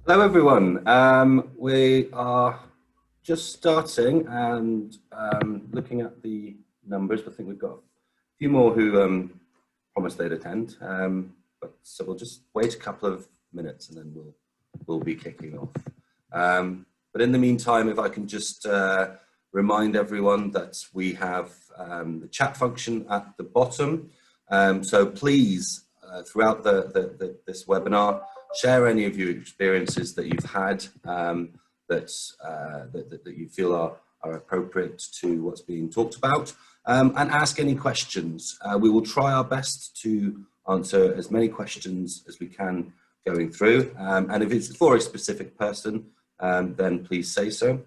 Hello everyone. We are just starting and looking at the numbers. I think we've got a few more who promised they'd attend, so we'll just wait a couple of minutes and then we'll be kicking off. But in the meantime, if I can just remind everyone that we have the chat function at the bottom. So please, throughout this webinar, share any of your experiences that you've had that you feel are appropriate to what's being talked about, and ask any questions. We will try our best to answer as many questions as we can going through, and if it's for a specific person, then please say so,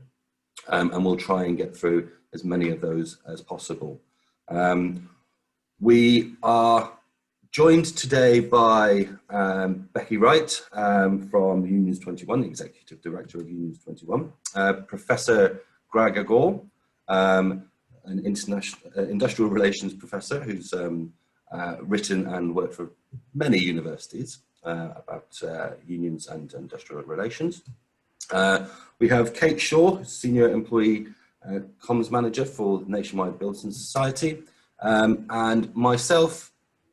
and we'll try and get through as many of those as possible. We are joined today by Becky Wright from Unions 21, the Executive Director of Unions 21, Professor Gregor Gall, an Industrial Relations Professor who's written and worked for many universities about unions and industrial relations. We have Kate Shaw, Senior Employee Comms Manager for Nationwide Building Society, and myself,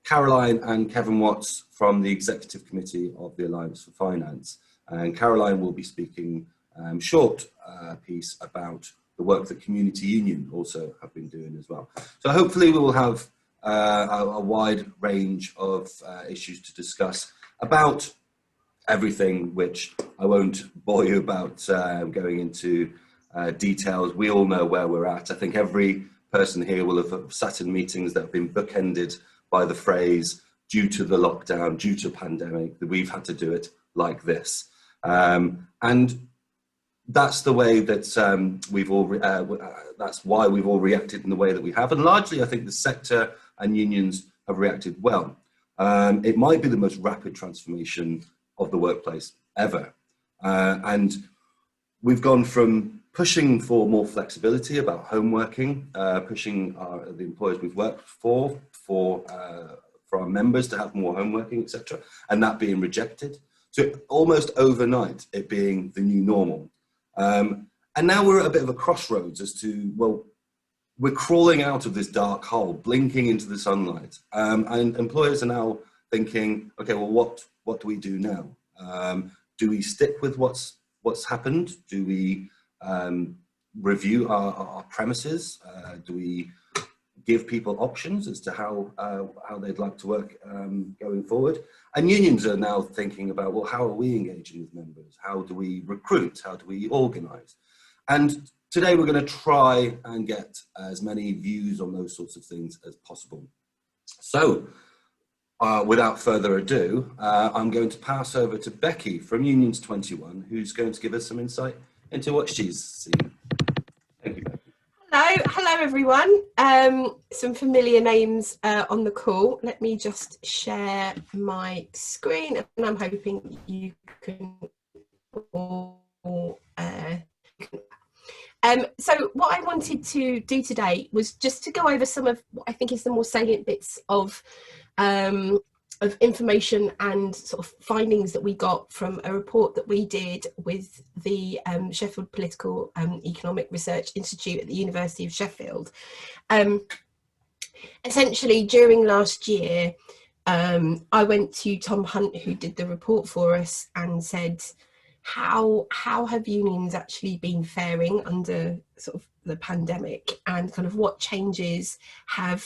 Caroline and Kevin Watts from the Executive Committee of the Alliance for Finance. And Caroline will be speaking short piece about the work that Community Union also have been doing as well. So hopefully we will have a wide range of issues to discuss about everything, which I won't bore you about going into details. We all know where we're at. I think every person here will have sat in meetings that have been bookended by the phrase, due to the lockdown, due to pandemic, that we've had to do it like this. And that's the way that we've all, that's why we've all reacted in the way that we have. And largely, I think the sector and unions have reacted well. It might be the most rapid transformation of the workplace ever. And we've gone from pushing for more flexibility about home working, pushing the employers we've worked for our members to have more home working, etc., and that being rejected, to almost overnight it being the new normal. And now we're at a bit of a crossroads as to, well, we're crawling out of this dark hole, blinking into the sunlight, and employers are now thinking, okay, well, what do we do now? Do we stick with what's happened? Do we review our premises? Do we give people options as to how they'd like to work going forward? And unions are now thinking about, well, how are we engaging with members? How do we recruit? How do we organise? And today we're going to try and get as many views on those sorts of things as possible. So without further ado, I'm going to pass over to Becky from Unions 21, who's going to give us some insight into what she's seen. Thank you, Becky. Hello everyone. Some familiar names on the call. Let me just share my screen, and I'm hoping you can all so what I wanted to do today was just to go over some of what I think is the more salient bits of information and sort of findings that we got from a report that we did with the Sheffield Political Economic Research Institute at the University of Sheffield. Essentially, during last year, I went to Tom Hunt, who did the report for us, and said, how have unions actually been faring under sort of the pandemic, and kind of what changes have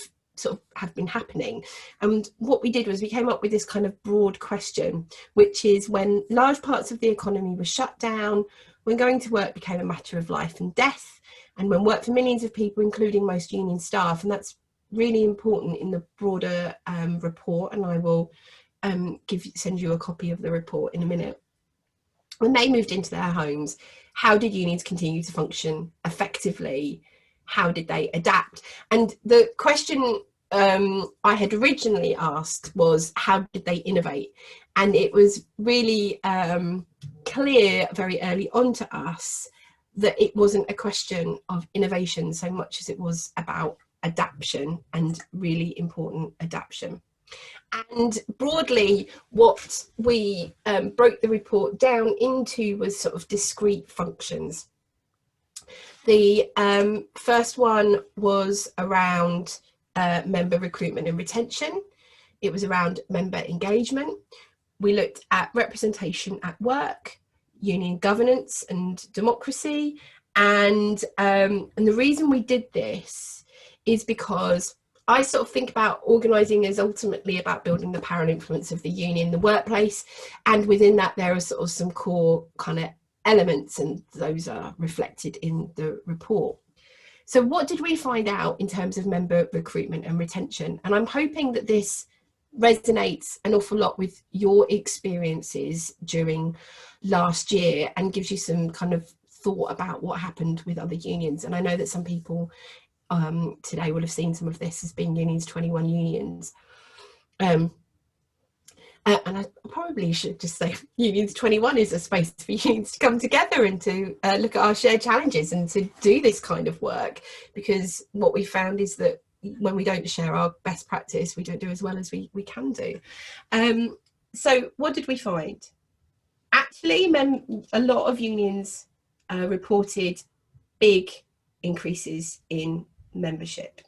been happening? And what we did was we came up with this kind of broad question, which is, when large parts of the economy were shut down, when going to work became a matter of life and death, and when work for millions of people, including most union staff, and that's really important in the broader report, and I will send you a copy of the report in a minute. When they moved into their homes, how did unions continue to function effectively? How did they adapt? And the question I had originally asked was, how did they innovate? And it was really clear very early on to us that it wasn't a question of innovation so much as it was about adaptation, and really important adaptation. And broadly, what we broke the report down into was sort of discrete functions. The first one was around member recruitment and retention. It was around member engagement. We looked at representation at work, union governance and democracy. And the reason we did this is because I sort of think about organising as ultimately about building the power and influence of the union in the workplace. And within that, there are sort of some core kind of elements, and those are reflected in the report. So what did we find out in terms of member recruitment and retention? And I'm hoping that this resonates an awful lot with your experiences during last year and gives you some kind of thought about what happened with other unions. And I know that some people today will have seen some of this as being Unions 21 unions. And I probably should just say Unions 21 is a space for unions to come together and to look at our shared challenges and to do this kind of work, because what we found is that when we don't share our best practice, we don't do as well as we can do. So what did we find? Actually, a lot of unions reported big increases in membership.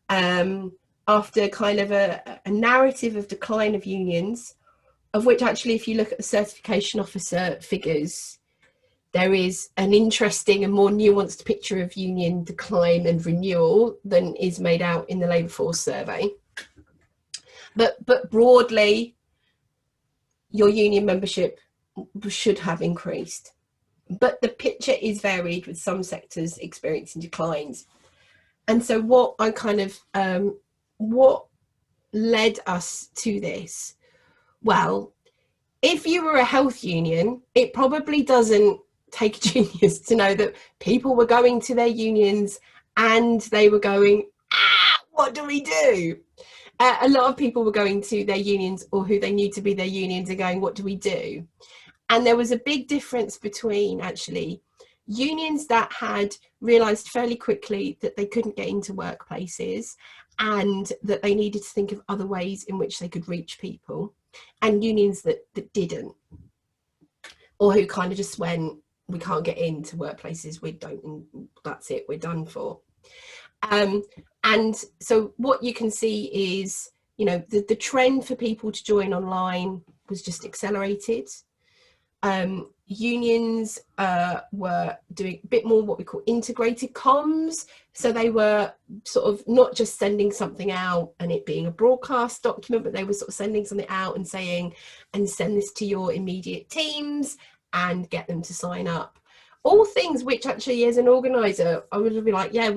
After kind of a narrative of decline of unions, of which actually, if you look at the certification officer figures, there is an interesting and more nuanced picture of union decline and renewal than is made out in the labour force survey. But broadly, your union membership should have increased. But the picture is varied, with some sectors experiencing declines. And so what I kind of, what led us to this? Well, if you were a health union, it probably doesn't take a genius to know that people were going to their unions and they were going, what do we do? A lot of people were going to their unions, or who they knew to be their unions, and going, what do we do? And there was a big difference between actually unions that had realised fairly quickly that they couldn't get into workplaces and that they needed to think of other ways in which they could reach people, and unions that didn't, or who kind of just went, we can't get into workplaces, we don't, that's it, we're done for. And so what you can see is, you know, the trend for people to join online was just accelerated. Unions were doing a bit more what we call integrated comms. So they were sort of not just sending something out and it being a broadcast document, but they were sort of sending something out and saying, and send this to your immediate teams and get them to sign up. All things which actually, as an organizer, I would be like, yeah,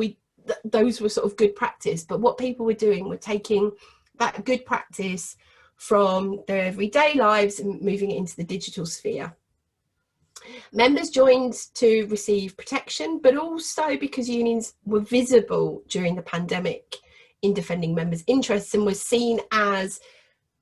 those were sort of good practice. But what people were doing were taking that good practice from their everyday lives and moving it into the digital sphere. Members joined to receive protection, but also because unions were visible during the pandemic in defending members' interests and were seen as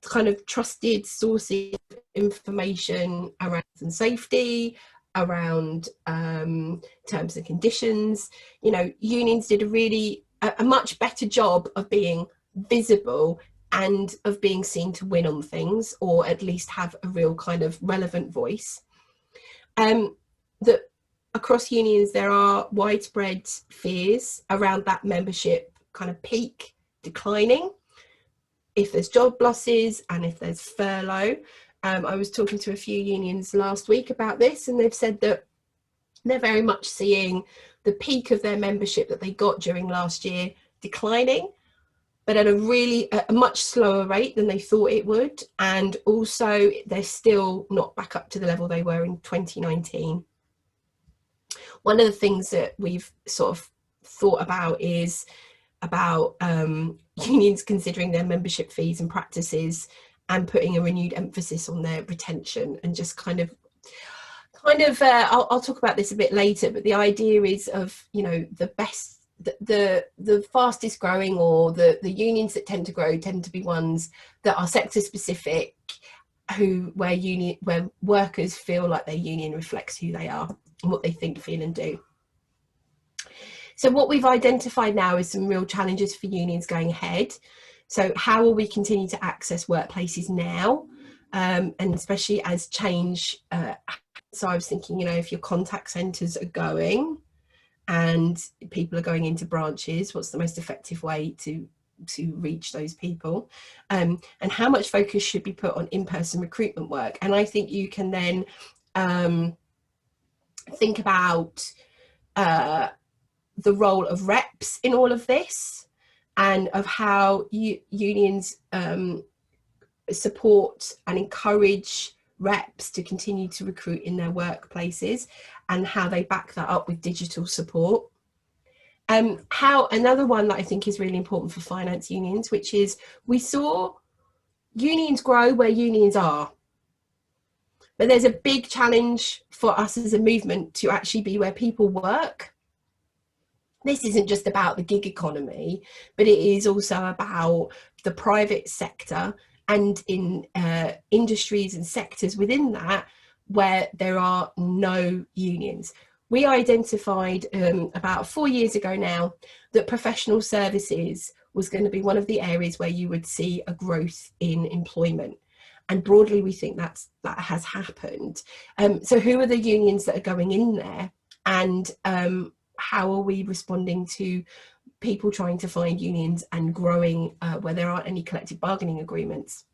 kind of trusted sources of information around health and safety, around terms and conditions. You know, unions did a much better job of being visible and of being seen to win on things, or at least have a real kind of relevant voice. That across unions there are widespread fears around that membership kind of peak declining if there's job losses and if there's furlough. I was talking to a few unions last week about this, and they've said that they're very much seeing the peak of their membership that they got during last year declining, but at a much slower rate than they thought it would. And also they're still not back up to the level they were in 2019. One of the things that we've sort of thought about is about unions considering their membership fees and practices and putting a renewed emphasis on their retention, and just I'll talk about this a bit later, but the idea is of, you know, the fastest growing, or the unions that tend to grow tend to be ones that are sector specific, where workers feel like their union reflects who they are and what they think, feel and do. So what we've identified now is some real challenges for unions going ahead. So how will we continue to access workplaces now? And especially as change, so I was thinking, you know, if your contact centres are going and people are going into branches, what's the most effective way to reach those people? And how much focus should be put on in-person recruitment work? And I think you can then think about the role of reps in all of this, and of how unions support and encourage reps to continue to recruit in their workplaces, and how they back that up with digital support. How another one that I think is really important for finance unions, which is we saw unions grow where unions are, but there's a big challenge for us as a movement to actually be where people work. This isn't just about the gig economy, but it is also about the private sector and in industries and sectors within that where there are no unions. We identified about 4 years ago now that professional services was going to be one of the areas where you would see a growth in employment. And broadly, we think that has happened. So who are the unions that are going in there? And how are we responding to people trying to find unions and growing where there aren't any collective bargaining agreements?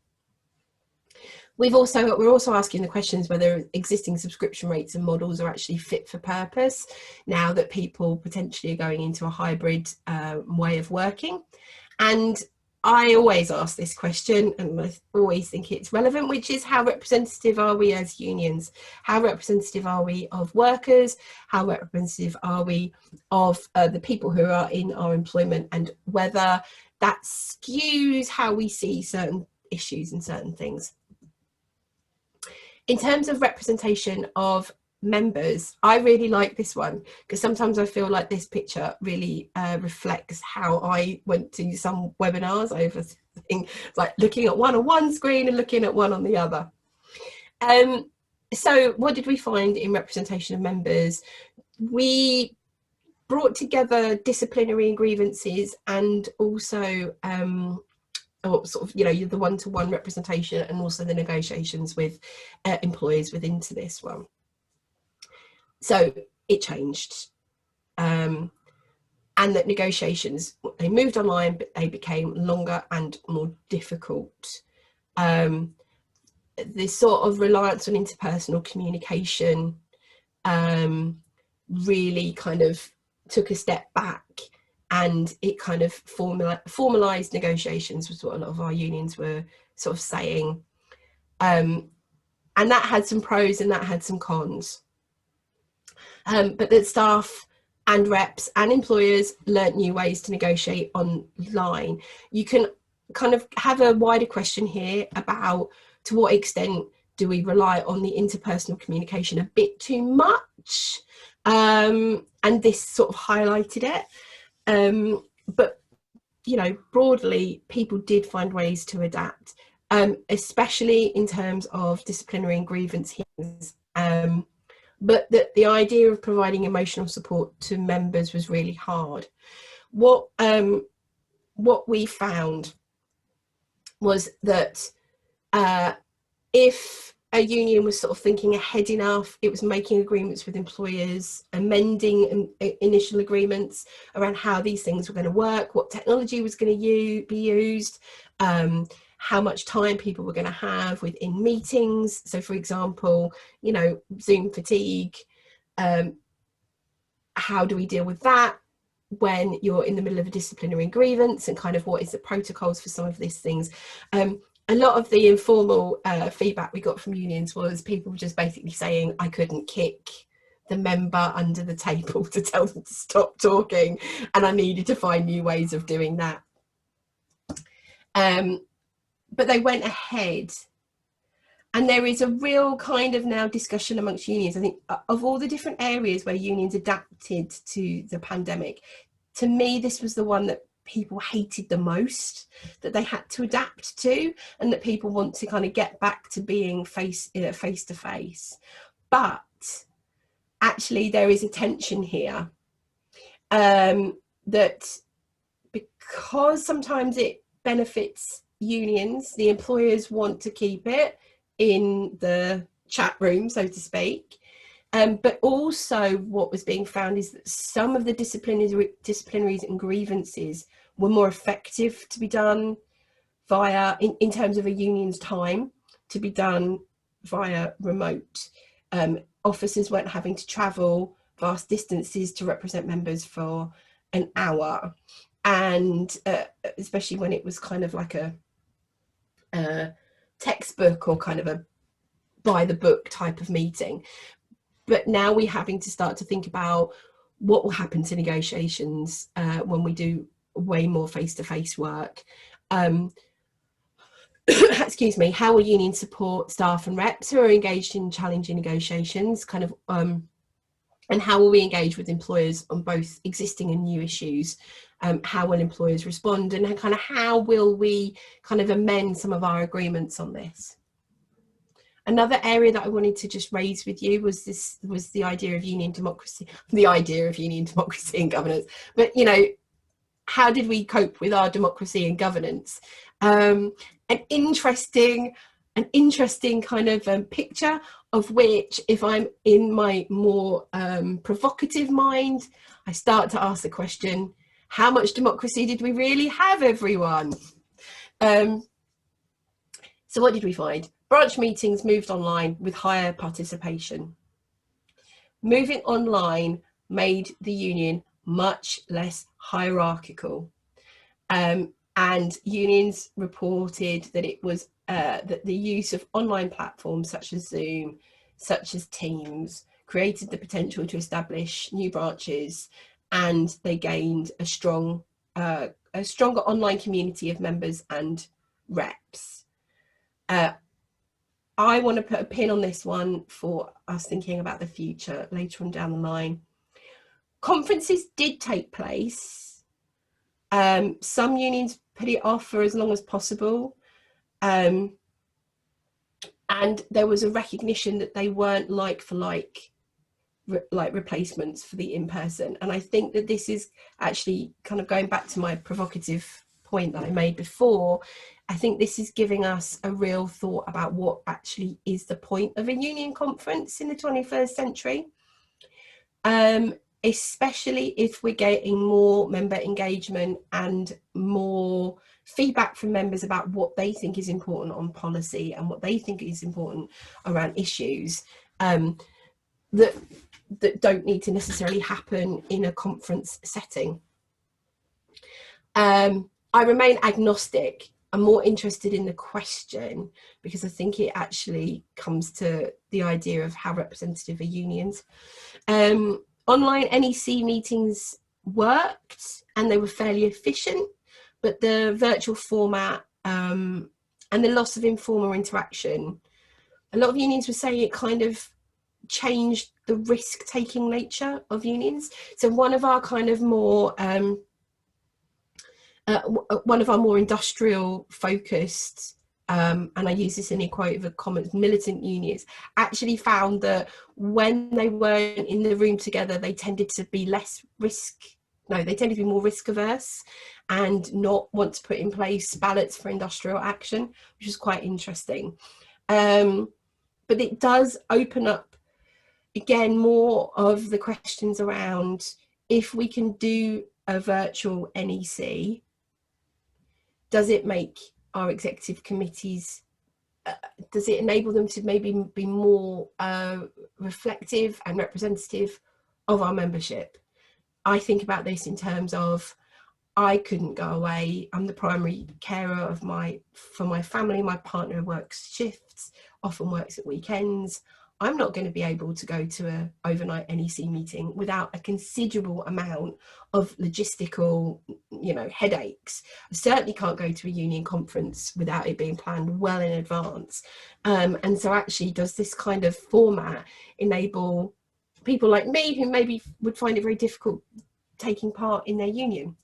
We're also asking the questions whether existing subscription rates and models are actually fit for purpose now that people potentially are going into a hybrid way of working. And I always ask this question, and I always think it's relevant, which is how representative are we as unions? How representative are we of workers? How representative are we of the people who are in our employment, and whether that skews how we see certain issues and certain things? In terms of representation of members, I really like this one because sometimes I feel like this picture really reflects how I went to some webinars over things, like looking at one on one screen and looking at one on the other. So what did we find in representation of members? We brought together disciplinary and grievances, and also sort of, you know, the one-to-one representation, and also the negotiations with employers within to this one. So it changed, and that negotiations, they moved online, but they became longer and more difficult. This sort of reliance on interpersonal communication really kind of took a step back, and it kind of formalized negotiations, was what a lot of our unions were sort of saying. And that had some pros and that had some cons. But that staff and reps and employers learnt new ways to negotiate online. You can kind of have a wider question here about to what extent do we rely on the interpersonal communication a bit too much? And this sort of highlighted it. But, you know, broadly, people did find ways to adapt, especially in terms of disciplinary and grievance hearings. But the idea of providing emotional support to members was really hard. What we found was that if a union was sort of thinking ahead enough, it was making agreements with employers, amending initial agreements around how these things were going to work, what technology was going to be used, how much time people were going to have within meetings. So, for example, you know, Zoom fatigue. How do we deal with that when you're in the middle of a disciplinary grievance, and kind of what is the protocols for some of these things? A lot of the informal feedback we got from unions was people just basically saying, I couldn't kick the member under the table to tell them to stop talking, and I needed to find new ways of doing that. But they went ahead, and there is a real kind of now discussion amongst unions. I think of all the different areas where unions adapted to the pandemic, to me, this was the one that people hated the most, that they had to adapt to, and that people want to kind of get back to being face to face. But actually there is a tension here, that because sometimes it benefits unions. The employers want to keep it in the chat room, so to speak. But also what was being found is that some of the disciplinaries and grievances were more effective to be done via, in terms of a union's time, to be done via remote. Officers weren't having to travel vast distances to represent members for an hour. And especially when it was kind of like a textbook or kind of a by the book type of meeting. But now we're having to start to think about what will happen to negotiations when we do way more face-to-face work. Excuse me, how will unions support staff and reps who are engaged in challenging negotiations, kind of, and how will we engage with employers on both existing and new issues? How will employers respond, and kind of how will we kind of amend some of our agreements on this? Another area that I wanted to just raise with you was the idea of union democracy, and governance. But, you know, how did we cope with our democracy and governance? An interesting kind of picture of which, if I'm in my more provocative mind, I start to ask the question, how much democracy did we really have, everyone? So what did we find? Branch meetings moved online with higher participation. Moving online made the union much less hierarchical. And unions reported that it was that the use of online platforms such as Zoom, such as Teams, created the potential to establish new branches, and they gained a stronger online community of members and reps. I want to put a pin on this one for us thinking about the future later on down the line. Conferences did take place. Some unions put it off for as long as possible. And there was a recognition that they weren't like for like replacements for the in-person. And I think that this is actually kind of going back to my provocative point that I made before. I think this is giving us a real thought about what actually is the point of a union conference in the 21st century, especially if we're getting more member engagement and more feedback from members about what they think is important on policy and what they think is important around issues that don't need to necessarily happen in a conference setting. I remain agnostic. I'm more interested in the question because I think it actually comes to the idea of how representative are unions. Online NEC meetings worked and they were fairly efficient, but the virtual format and the loss of informal interaction, a lot of unions were saying it kind of changed the risk-taking nature of unions. So one of our kind of more industrial focused, and I use this in a quote of a comment, militant unions actually found that when they weren't in the room together, they tended to be more risk averse and not want to put in place ballots for industrial action, which is quite interesting. But it does open up, again, more of the questions around if we can do a virtual NEC, does it make our executive committees, does it enable them to maybe be more reflective and representative of our membership? I think about this in terms of, I couldn't go away. I'm the primary carer for my family. My partner works shifts, often works at weekends. I'm not going to be able to go to an overnight NEC meeting without a considerable amount of logistical, headaches. I certainly can't go to a union conference without it being planned well in advance. And so actually, does this kind of format enable people like me who maybe would find it very difficult taking part in their union?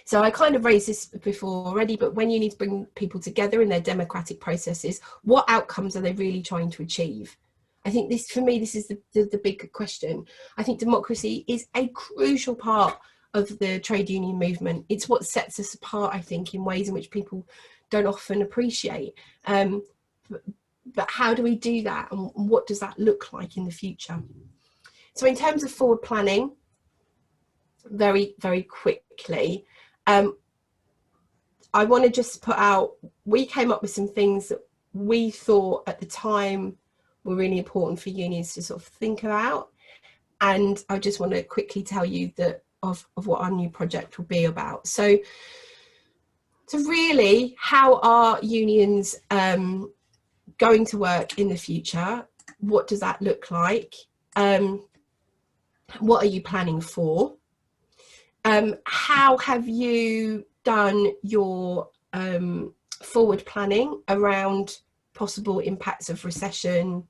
So I kind of raised this before already, but when unions bring people together in their democratic processes, what outcomes are they really trying to achieve? I think this, for me, this is the big question. I think democracy is a crucial part of the trade union movement. It's what sets us apart, I think, in ways in which people don't often appreciate. But how do we do that, and what does that look like in the future? So in terms of forward planning, very, very quickly, I want to just put out, we came up with some things that we thought at the time were really important for unions to sort of think about. And I just want to quickly tell you that of what our new project will be about. So really, how are unions going to work in the future? What does that look like? What are you planning for? How have you done your forward planning around possible impacts of recession,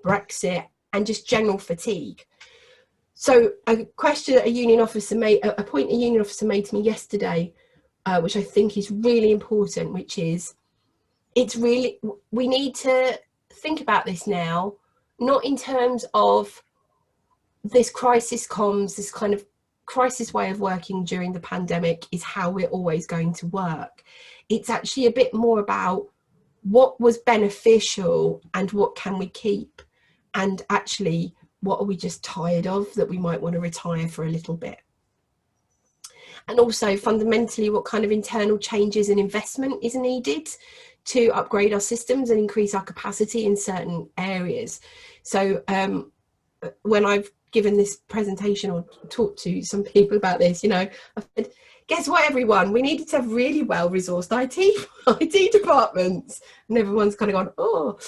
Brexit, and just general fatigue? So a question that a union officer made, a point a union officer made to me yesterday, which I think is really important, which is, we need to think about this now, not in terms of this crisis comms, this kind of crisis way of working during the pandemic is how we're always going to work. It's actually a bit more about what was beneficial and what can we keep, and actually what are we just tired of that we might want to retire for a little bit. And also fundamentally, what kind of internal changes and investment is needed to upgrade our systems and increase our capacity in certain areas. So when I've given this presentation or talked to some people about this, you know, I've said, guess what, everyone, we needed to have really well-resourced IT departments, and everyone's kind of gone, oh.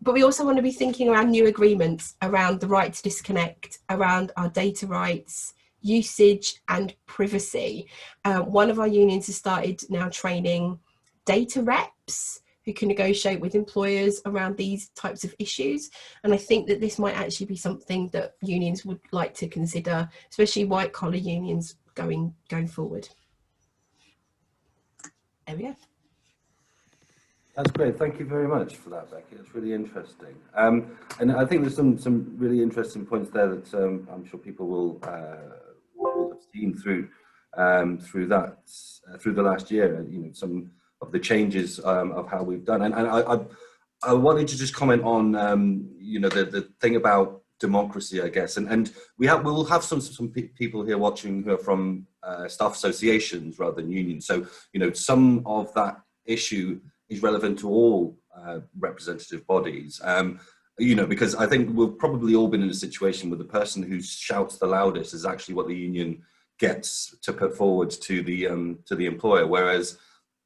But we also want to be thinking around new agreements, around the right to disconnect, around our data rights, usage and privacy. One of our unions has started now training data reps who can negotiate with employers around these types of issues. And I think that this might actually be something that unions would like to consider, especially white collar unions going forward. There we go. That's great. Thank you very much for that, Becky. It's really interesting. And I think there's some really interesting points there that I'm sure people will have seen through the last year. You know, some of the changes of how we've done. And I wanted to just comment on you know, the thing about democracy, I guess. And we'll have some people here watching who are from staff associations rather than unions. So, you know, some of that issue is relevant to all representative bodies, you know, because I think we've probably all been in a situation where the person who shouts the loudest is actually what the union gets to put forward to the employer, whereas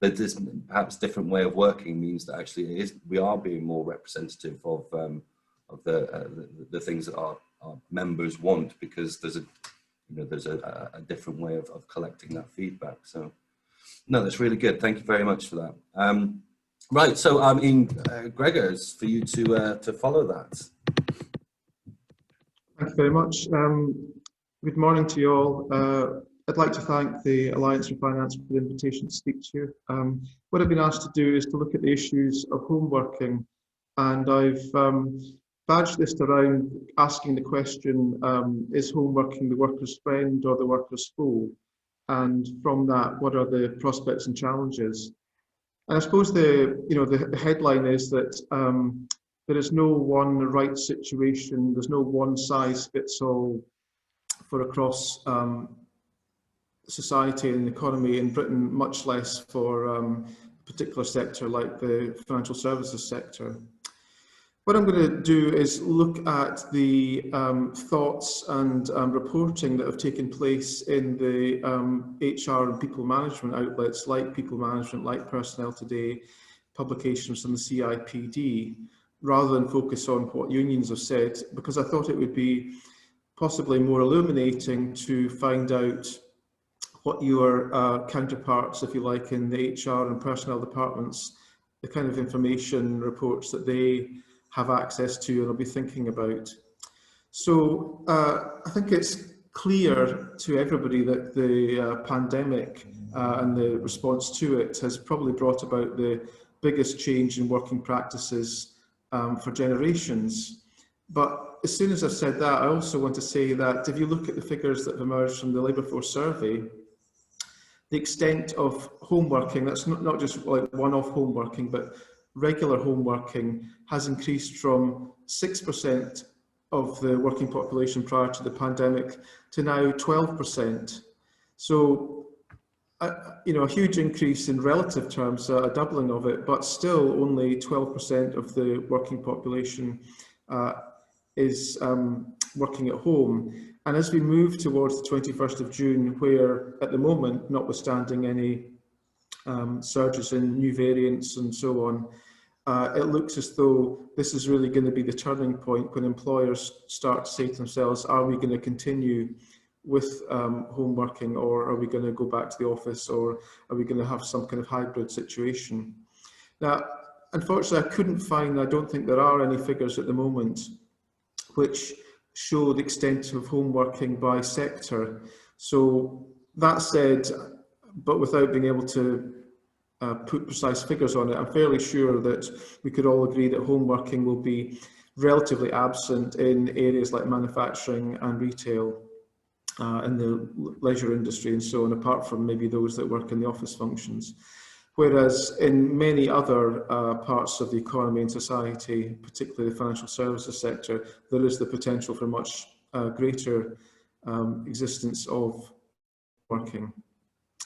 this perhaps different way of working means that actually we are being more representative of the things that our members want, because there's a different way of collecting that feedback. So no, that's really good. Thank you very much for that. Right, so Gregor, it's for you to follow that. Thank you very much. Good morning to you all. I'd like to thank the Alliance for Finance for the invitation to speak to you. What I've been asked to do is to look at the issues of home working, and I've badged this around asking the question, is home working the worker's friend or the worker's foe? And from that, what are the prospects and challenges? And I suppose the headline is that there is no one right situation, there's no one size fits all for across society and economy in Britain, much less for a particular sector like the financial services sector. What I'm going to do is look at the thoughts and reporting that have taken place in the HR and people management outlets like People Management, like Personnel Today, publications from the CIPD, rather than focus on what unions have said, because I thought it would be possibly more illuminating to find out what your counterparts, if you like, in the HR and personnel departments, the kind of information reports that they have access to and will be thinking about. So I think it's clear to everybody that the pandemic and the response to it has probably brought about the biggest change in working practices for generations. But as soon as I've said that, I also want to say that if you look at the figures that have emerged from the Labour Force survey, the extent of home working, that's not just like one-off home working, but regular home working, has increased from 6% of the working population prior to the pandemic to now 12%. So, you know, a huge increase in relative terms, a doubling of it, but still only 12% of the working population is working at home. And as we move towards the 21st of June, where at the moment, notwithstanding any surges in new variants and so on, it looks as though this is really going to be the turning point when employers start to say to themselves, are we going to continue with home working, or are we going to go back to the office, or are we going to have some kind of hybrid situation? Now, unfortunately, I couldn't find, I don't think there are any figures at the moment which show the extent of home working by sector. So that said, but without being able to put precise figures on it, I'm fairly sure that we could all agree that home working will be relatively absent in areas like manufacturing and retail, in the leisure industry and so on, apart from maybe those that work in the office functions. Whereas in many other parts of the economy and society, particularly the financial services sector, there is the potential for much greater existence of working.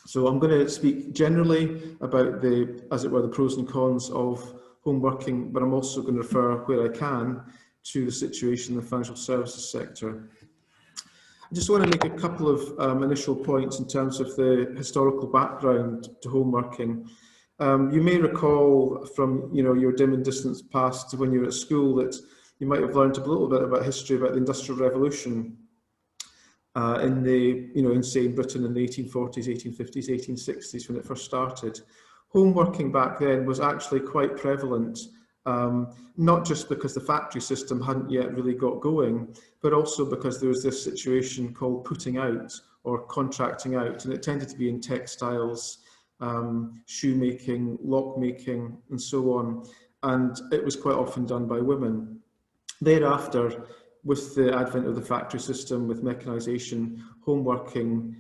So I'm going to speak generally about the, as it were, the pros and cons of home working, but I'm also going to refer where I can to the situation in the financial services sector. I just want to make a couple of initial points in terms of the historical background to home working. You may recall from your dim and distant past when you were at school that you might have learned a little bit about history about the Industrial Revolution in the in say Britain in the 1840s, 1850s, 1860s when it first started. Home working back then was actually quite prevalent. Not just because the factory system hadn't yet really got going, but also because there was this situation called putting out or contracting out, and it tended to be in textiles, shoemaking, lockmaking, and so on. And it was quite often done by women. Thereafter, with the advent of the factory system, with mechanisation, home working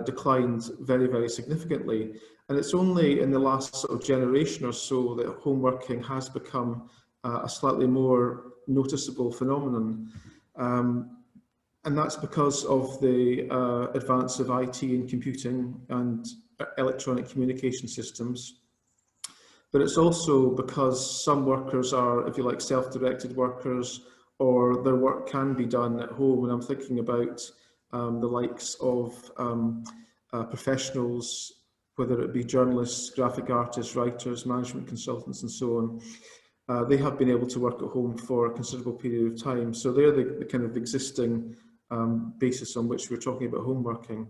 declined very, very significantly. And it's only in the last sort of generation or so that home working has become a slightly more noticeable phenomenon. And that's because of the advance of IT and computing and electronic communication systems. But it's also because some workers are, if you like, self-directed workers, or their work can be done at home. And I'm thinking about the likes of professionals, whether it be journalists, graphic artists, writers, management consultants, and so on. They have been able to work at home for a considerable period of time. So they're the kind of existing basis on which we're talking about home working.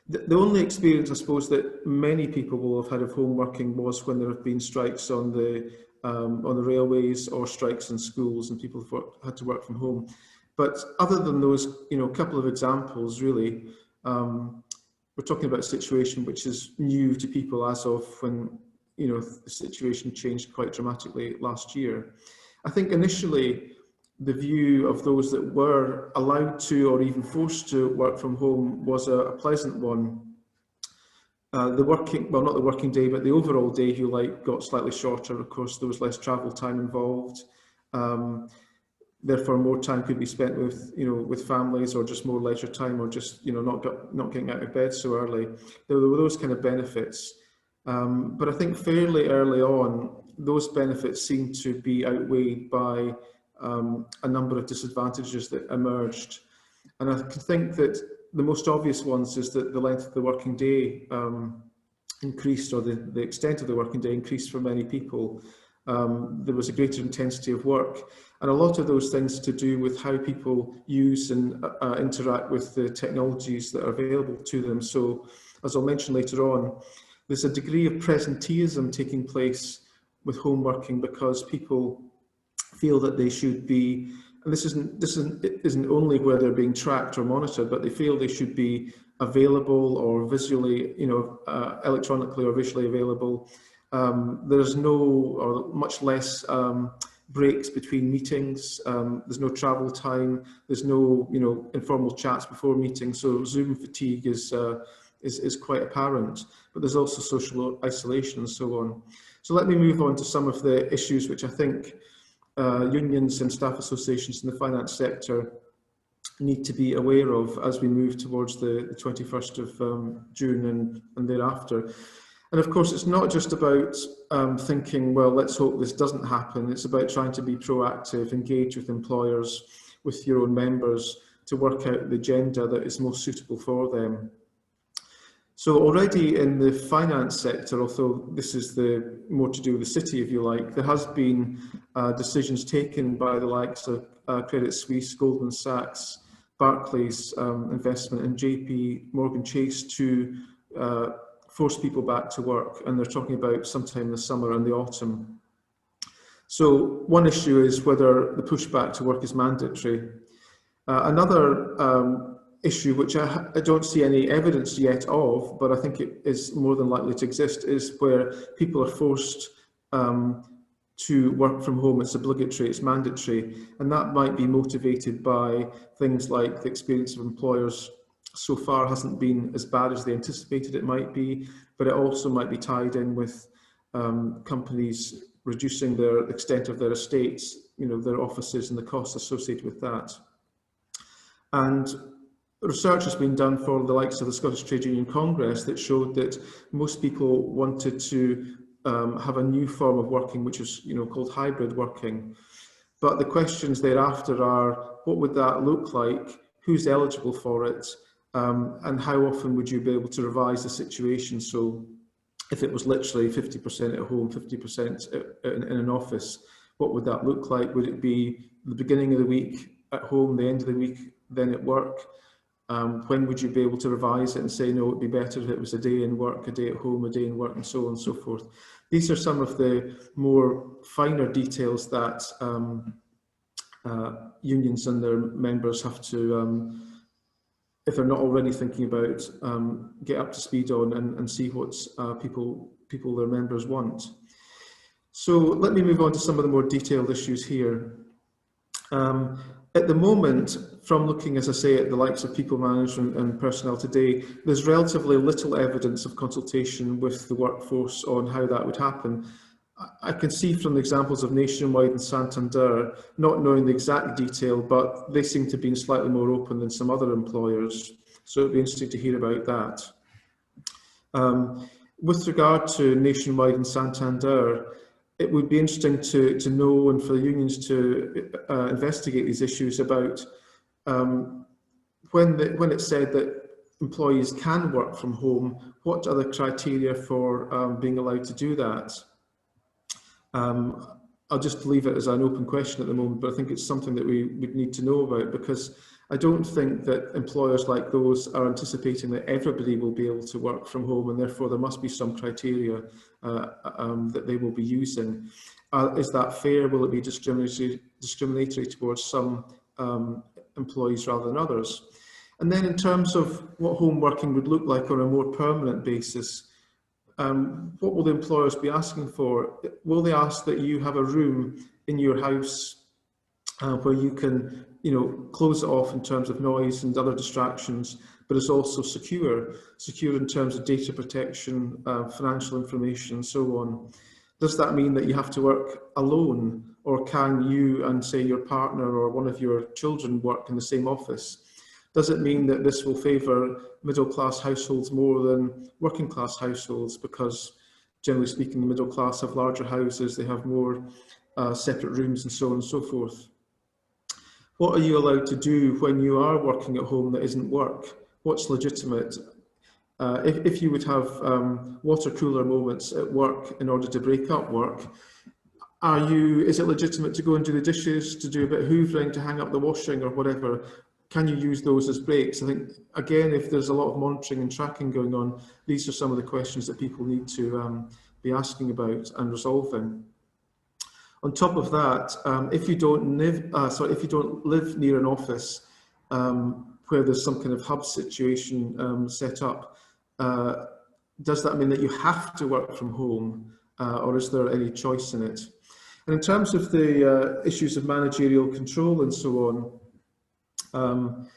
The only experience, I suppose, that many people will have had of home working was when there have been strikes on the railways or strikes in schools, and people have had to work from home. But other than those, couple of examples, really, we're talking about a situation which is new to people as of when, the situation changed quite dramatically last year. I think initially the view of those that were allowed to or even forced to work from home was a pleasant one. Not the working day, but the overall day, if you like, got slightly shorter. Of course, there was less travel time involved. Therefore, more time could be spent with families, or just more leisure time, or just not getting out of bed so early. There were those kind of benefits, but I think fairly early on, those benefits seemed to be outweighed by a number of disadvantages that emerged. And I think that the most obvious ones is that the length of the working day increased, or the extent of the working day increased for many people. There was a greater intensity of work, and a lot of those things to do with how people use and interact with the technologies that are available to them. So, as I'll mention later on, there's a degree of presenteeism taking place with home working because people feel that they should be, and this isn't only where they're being tracked or monitored, but they feel they should be available or visually, electronically or visually available. There's no, or much less breaks between meetings. There's no travel time. There's no, informal chats before meetings. So Zoom fatigue is quite apparent. But there's also social isolation and so on. So let me move on to some of the issues which I think unions and staff associations in the finance sector need to be aware of as we move towards the 21st of June and thereafter. And of course, it's not just about thinking, well, let's hope this doesn't happen. It's about trying to be proactive, engage with employers, with your own members, to work out the agenda that is most suitable for them. So already in the finance sector, although this is the more to do with the city, if you like, there has been decisions taken by the likes of Credit Suisse, Goldman Sachs, Barclays Investment and JP Morgan Chase to force people back to work, and they're talking about sometime in the summer and the autumn. So one issue is whether the push back to work is mandatory. Another issue, which I don't see any evidence yet of, but I think it is more than likely to exist, is where people are forced to work from home. It's obligatory, it's mandatory, and that might be motivated by things like the experience of employers so far hasn't been as bad as they anticipated it might be, but it also might be tied in with companies reducing the extent of their estates, their offices and the costs associated with that. And research has been done for the likes of the Scottish Trade Union Congress that showed that most people wanted to have a new form of working, which is called hybrid working. But the questions thereafter are, what would that look like? Who's eligible for it? And how often would you be able to revise the situation? So if it was literally 50% at home, 50% in an office, what would that look like? Would it be the beginning of the week at home, the end of the week, then at work? When would you be able to revise it and say, no, it'd be better if it was a day in work, a day at home, a day in work, and so on and so forth? These are some of the more finer details that unions and their members have to, if they're not already thinking about, get up to speed on and see what people, their members want. So let me move on to some of the more detailed issues here. At the moment, from looking, as I say, at the likes of people management and personnel today, there's relatively little evidence of consultation with the workforce on how that would happen. I can see from the examples of Nationwide and Santander, not knowing the exact detail, but they seem to be slightly more open than some other employers. So it'd be interesting to hear about that. With regard to Nationwide and Santander, it would be interesting to know, and for the unions to investigate these issues about when it's said that employees can work from home, what are the criteria for being allowed to do that? I'll just leave it as an open question at the moment, but I think it's something that we would need to know about, because I don't think that employers like those are anticipating that everybody will be able to work from home, and therefore there must be some criteria that they will be using. Is that fair? Will it be discriminatory towards some employees rather than others? And then in terms of what home working would look like on a more permanent basis, what will the employers be asking for? Will they ask that you have a room in your house where you can, close it off in terms of noise and other distractions, but it's also secure in terms of data protection, financial information, and so on? Does that mean that you have to work alone, or can you and say your partner or one of your children work in the same office? Does it mean that this will favour middle-class households more than working-class households? Because generally speaking, the middle class have larger houses, they have more separate rooms and so on and so forth. What are you allowed to do when you are working at home that isn't work? What's legitimate? If you would have water cooler moments at work in order to break up work, is it legitimate to go and do the dishes, to do a bit of hoovering, to hang up the washing or whatever? Can you use those as breaks? I think, again, if there's a lot of monitoring and tracking going on, these are some of the questions that people need to be asking about and resolving. On top of that, if you don't live near an office where there's some kind of hub situation set up, does that mean that you have to work from home, or is there any choice in it? And in terms of the issues of managerial control and so on,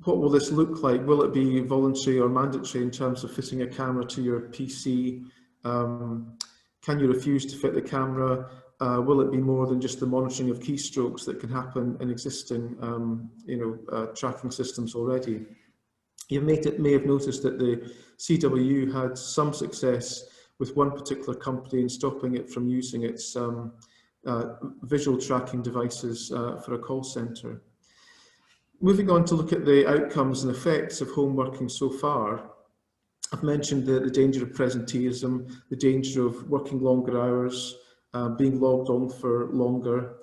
what will this look like? Will it be voluntary or mandatory in terms of fitting a camera to your PC? Can you refuse to fit the camera? Will it be more than just the monitoring of keystrokes that can happen in existing tracking systems already? You may have noticed that the CWU had some success with one particular company in stopping it from using its visual tracking devices for a call centre. Moving on to look at the outcomes and effects of home working so far, I've mentioned the danger of presenteeism, the danger of working longer hours, being logged on for longer.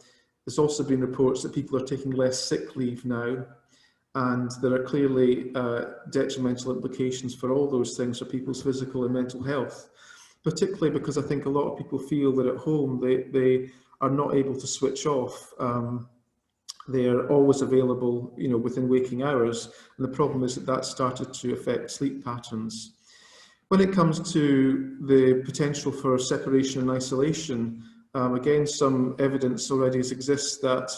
There's also been reports that people are taking less sick leave now, and there are clearly detrimental implications for all those things for people's physical and mental health, particularly because I think a lot of people feel that at home they are not able to switch off. They're always available, within waking hours, and the problem is that that's started to affect sleep patterns. When it comes to the potential for separation and isolation, again, some evidence already exists that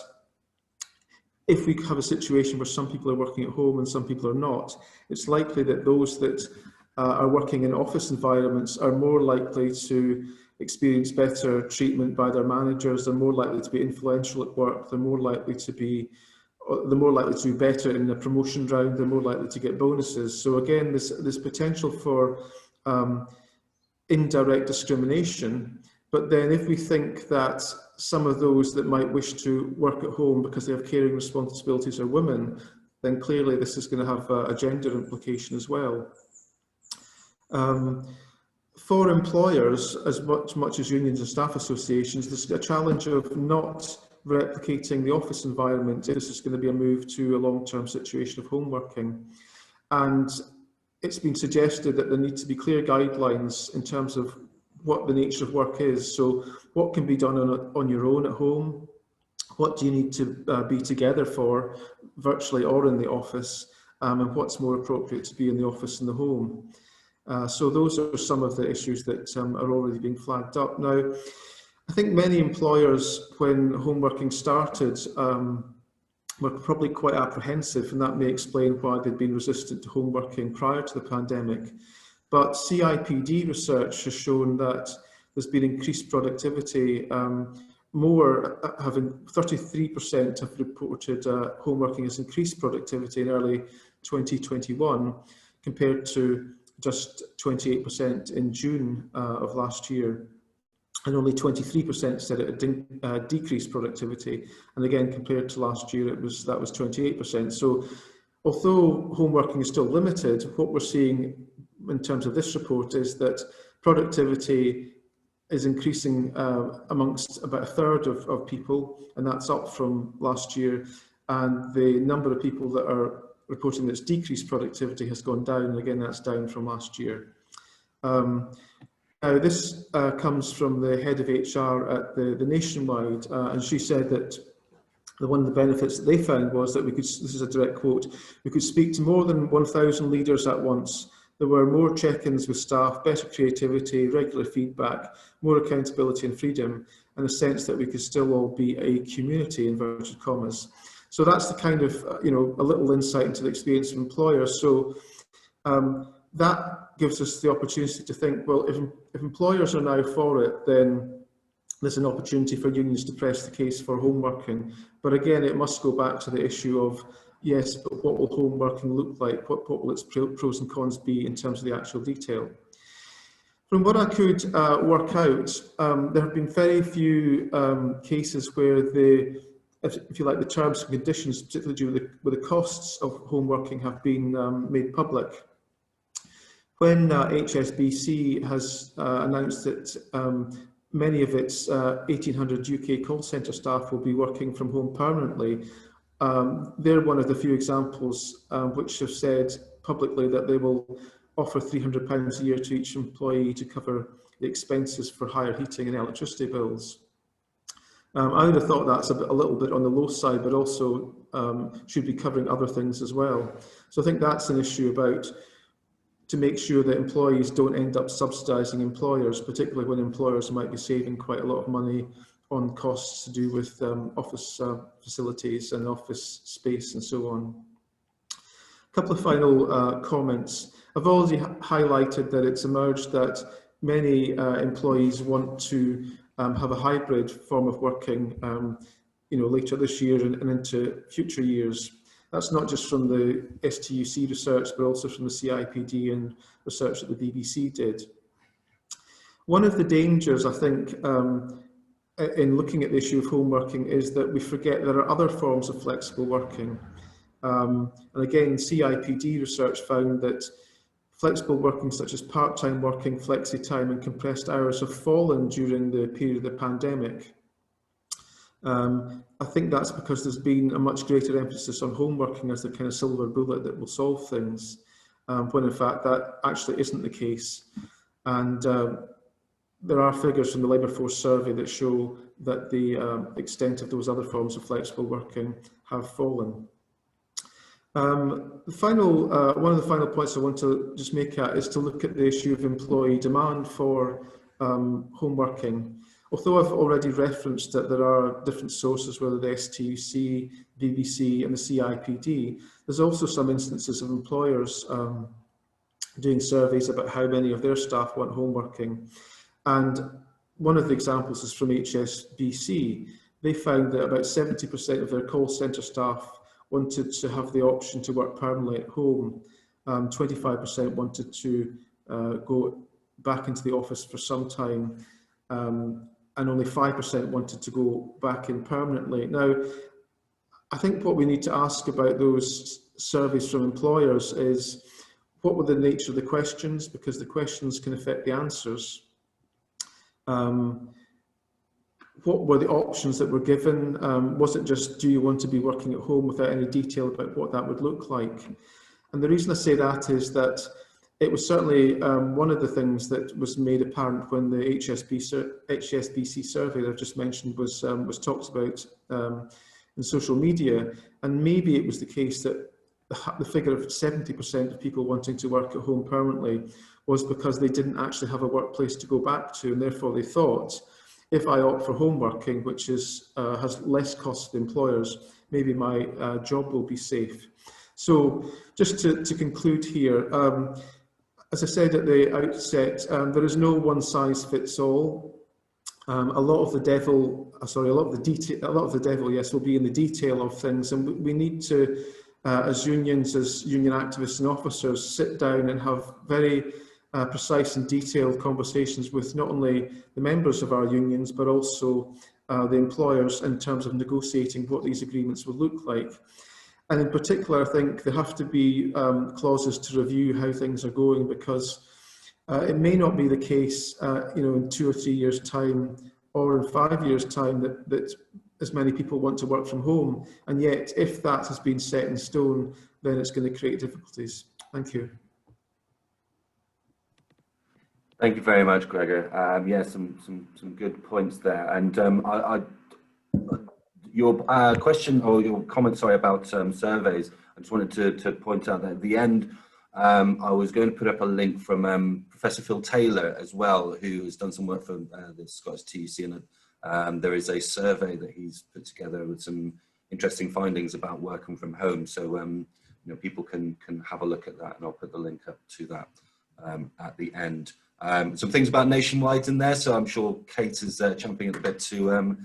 if we have a situation where some people are working at home and some people are not, it's likely that those that are working in office environments are more likely to experience better treatment by their managers. They're more likely to be influential at work. They're more likely to do better in the promotion round. They're more likely to get bonuses. So again, this potential for indirect discrimination. But then if we think that some of those that might wish to work at home because they have caring responsibilities are women, then clearly this is going to have a gender implication as well. For employers, as much as unions and staff associations, there's a challenge of not replicating the office environment if this is going to be a move to a long-term situation of home working. And it's been suggested that there need to be clear guidelines in terms of what the nature of work is. So what can be done on your own at home? What do you need to be together for, virtually or in the office? And what's more appropriate to be in the office and the home? So those are some of the issues that are already being flagged up. Now, I think many employers, when home working started, were probably quite apprehensive, and that may explain why they'd been resistant to home working prior to the pandemic. But CIPD research has shown that there's been increased productivity. 33% have reported home working has increased productivity in early 2021, compared to just 28% in June of last year. And only 23% said it had decreased productivity. And again, compared to last year, that was 28%. So although home working is still limited, what we're seeing in terms of this report is that productivity is increasing amongst about a third of people, and that's up from last year. And the number of people that are reporting that it's decreased productivity has gone down, and again, that's down from last year. Now, this comes from the head of HR at the Nationwide, and she said that one of the benefits that they found was that we could, this is a direct quote, we could speak to more than 1,000 leaders at once. There were more check-ins with staff, better creativity, regular feedback, more accountability and freedom, and a sense that we could still all be a community, inverted commas. So that's the kind of, a little insight into the experience of employers. So that gives us the opportunity to think, well, if employers are now for it, then there's an opportunity for unions to press the case for home working. But again, it must go back to the issue of, yes, but what will home working look like? What will its pros and cons be in terms of the actual detail? From what I could work out, there have been very few cases where if you like, the terms and conditions, particularly due with the costs of home working, have been made public. When HSBC has announced that many of its 1,800 UK call centre staff will be working from home permanently, they're one of the few examples which have said publicly that they will offer £300 a year to each employee to cover the expenses for higher heating and electricity bills. I would have thought that's a little bit on the low side, but also should be covering other things as well. So I think that's an issue to make sure that employees don't end up subsidising employers, particularly when employers might be saving quite a lot of money on costs to do with office facilities and office space and so on. A couple of final comments. I've already highlighted that it's emerged that many employees want to have a hybrid form of working later this year and into future years. That's not just from the STUC research, but also from the CIPD and research that the BBC did. One of the dangers, I think, in looking at the issue of home working is that we forget there are other forms of flexible working. And again, CIPD research found that flexible working such as part-time working, flexi-time and compressed hours have fallen during the period of the pandemic. I think that's because there's been a much greater emphasis on home working as the kind of silver bullet that will solve things, when in fact that actually isn't the case. And there are figures from the Labour Force survey that show that the extent of those other forms of flexible working have fallen. One of the final points I want to just make is to look at the issue of employee demand for home working. Although I've already referenced that there are different sources, whether the STUC, BBC and the CIPD, there's also some instances of employers doing surveys about how many of their staff want home working. And one of the examples is from HSBC. They found that about 70% of their call centre staff wanted to have the option to work permanently at home. 25% wanted to go back into the office for some time, and only 5% wanted to go back in permanently. Now, I think what we need to ask about those surveys from employers is, what were the nature of the questions? Because the questions can affect the answers. What were the options that were given? Was it just, do you want to be working at home, without any detail about what that would look like? And the reason I say that is that it was certainly one of the things that was made apparent when the HSBC survey that I've just mentioned was talked about in social media. And maybe it was the case that the figure of 70% of people wanting to work at home permanently was because they didn't actually have a workplace to go back to, and therefore they thought, if I opt for home working, which is has less cost to employers, maybe my job will be safe. So just to conclude here, as I said at the outset, there is no one size fits all. A lot of the devil, yes, will be in the detail of things, and we need to, as unions, as union activists and officers, sit down and have very precise and detailed conversations with not only the members of our unions, but also the employers in terms of negotiating what these agreements will look like. And in particular, I think there have to be clauses to review how things are going, because it may not be the case, in 2 or 3 years' time, or in 5 years' time, that as many people want to work from home. And yet, if that has been set in stone, then it's going to create difficulties. Thank you. Thank you very much, Gregor. Yeah, some good points there. And your question, or your comment, sorry, about surveys, I just wanted to point out that at the end, I was going to put up a link from Professor Phil Taylor as well, who has done some work for the Scottish TUC, and there is a survey that he's put together with some interesting findings about working from home. So people can have a look at that, and I'll put the link up to that at the end. Some things about Nationwide in there, so I'm sure Kate is champing at the bit to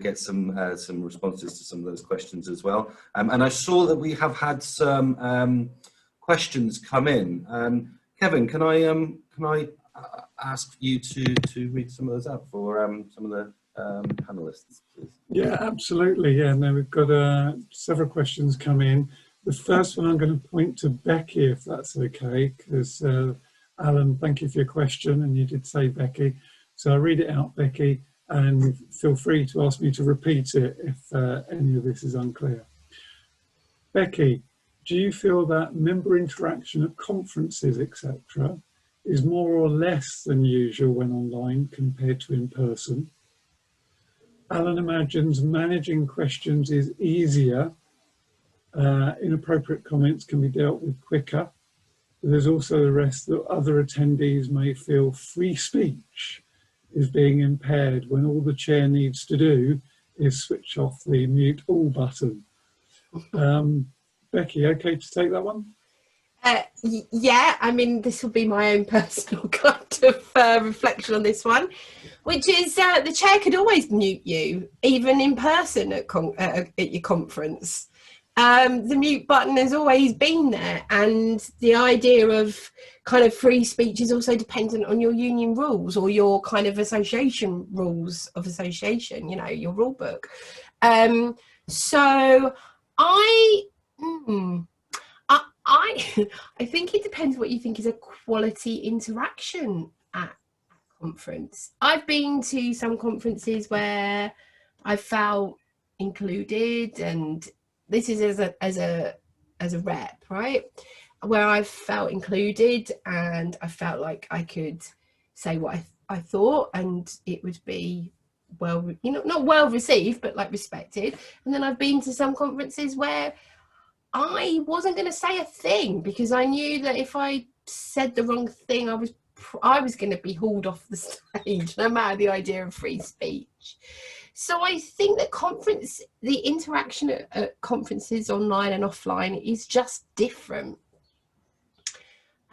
get some responses to some of those questions as well. And I saw that we have had some questions come in. Kevin, can I ask you to read some of those out for some of the panelists, please? Yeah, absolutely. Yeah, no, we've got several questions come in. The first one I'm going to point to Becky, if that's okay, because Alan, thank you for your question, and you did say Becky. So I'll read it out, Becky, and feel free to ask me to repeat it if any of this is unclear. Becky, do you feel that member interaction at conferences, etc., is more or less than usual when online compared to in person? Alan imagines managing questions is easier. Inappropriate comments can be dealt with quicker. There's also the risk that other attendees may feel free speech is being impaired when all the chair needs to do is switch off the mute all button. Becky, okay to take that one? Yeah, I mean, this will be my own personal kind of reflection on this one, which is the chair could always mute you, even in person at your conference. The mute button has always been there, and the idea of kind of free speech is also dependent on your union rules or your kind of association rules of association, you know, your rule book. So I think it depends what you think is a quality interaction at a conference. I've been to some conferences where I felt included, and this is as a rep, right? Where I felt included and I felt like I could say what I thought, and it would be well, you know, not well received, but like respected. And then I've been to some conferences where I wasn't going to say a thing because I knew that if I said the wrong thing, I was going to be hauled off the stage, no matter the idea of free speech. So I think that the interaction at conferences online and offline is just different.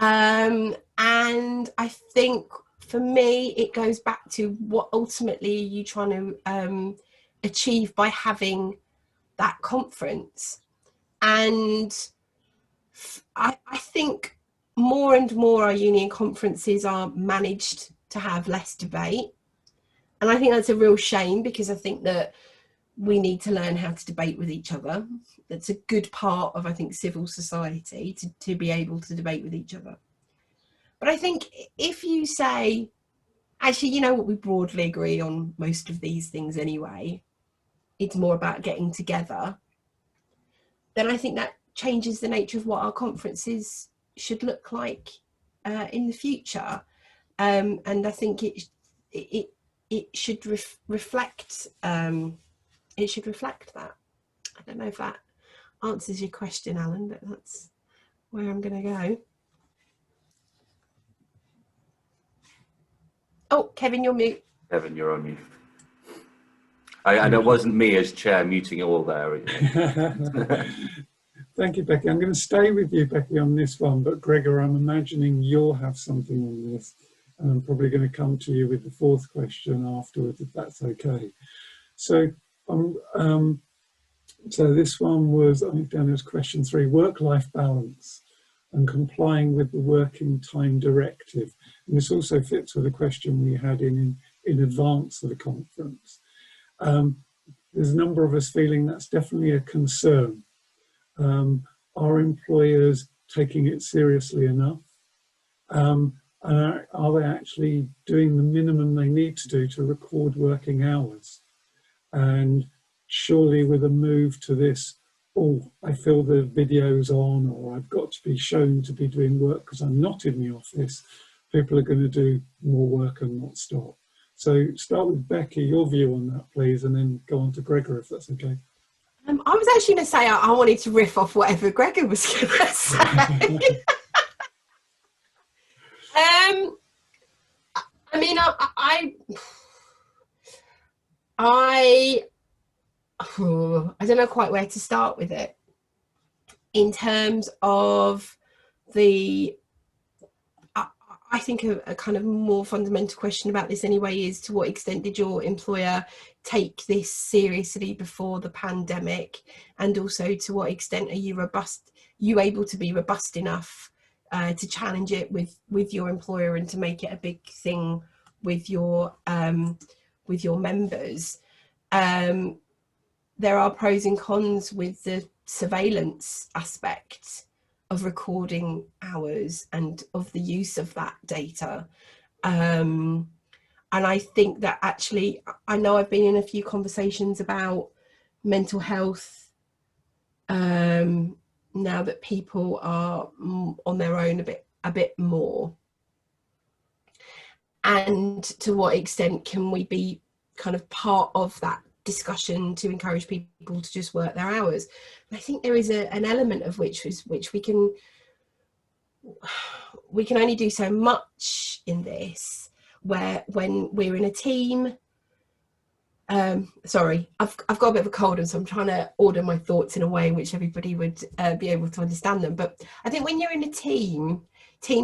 And I think for me, it goes back to what ultimately you're trying to achieve by having that conference. And I think more and more our union conferences are managed to have less debate. And I think that's a real shame, because I think that we need to learn how to debate with each other. That's a good part of, I think, civil society, to be able to debate with each other. But I think if you say, actually, you know what, we broadly agree on most of these things anyway, it's more about getting together, then I think that changes the nature of what our conferences should look like in the future. And I think it should reflect it should reflect that. I don't know if that answers your question, Alan, but that's where I'm going to go. Oh, Kevin, you're mute. Kevin, you're on mute. And it wasn't me as chair muting it all there. Thank you, Becky. I'm going to stay with you, Becky, on this one, but Gregor, I'm imagining you'll have something on this, and I'm probably going to come to you with the fourth question afterwards, if that's okay. So, so this one was, I think down as question 3, work-life balance and complying with the working time directive. And this also fits with a question we had in advance of the conference. There's a number of us feeling that's definitely a concern. Are employers taking it seriously enough? And are they actually doing the minimum they need to do to record working hours? And surely with a move to this, oh, I feel the video's on, or I've got to be shown to be doing work because I'm not in the office, people are going to do more work and not stop. So start with Becky, your view on that, please, and then go on to Gregor, if that's okay. I was actually going to say I wanted to riff off whatever Gregor was going to say. I mean, I don't know quite where to start with it in terms of I think a kind of more fundamental question about this anyway is, to what extent did your employer take this seriously before the pandemic? And also, to what extent are you able to be robust enough to challenge it with your employer and to make it a big thing with your members? There are pros and cons with the surveillance aspect of recording hours and of the use of that data. And I think that actually, I know I've been in a few conversations about mental health now that people are on their own a bit more. And to what extent can we be kind of part of that discussion to encourage people to just work their hours? And I think there is an element of which we can only do so much in this. where when we're in a team, sorry, I've got a bit of a cold, and so I'm trying to order my thoughts in a way in which everybody would be able to understand them. But I think when you're in a team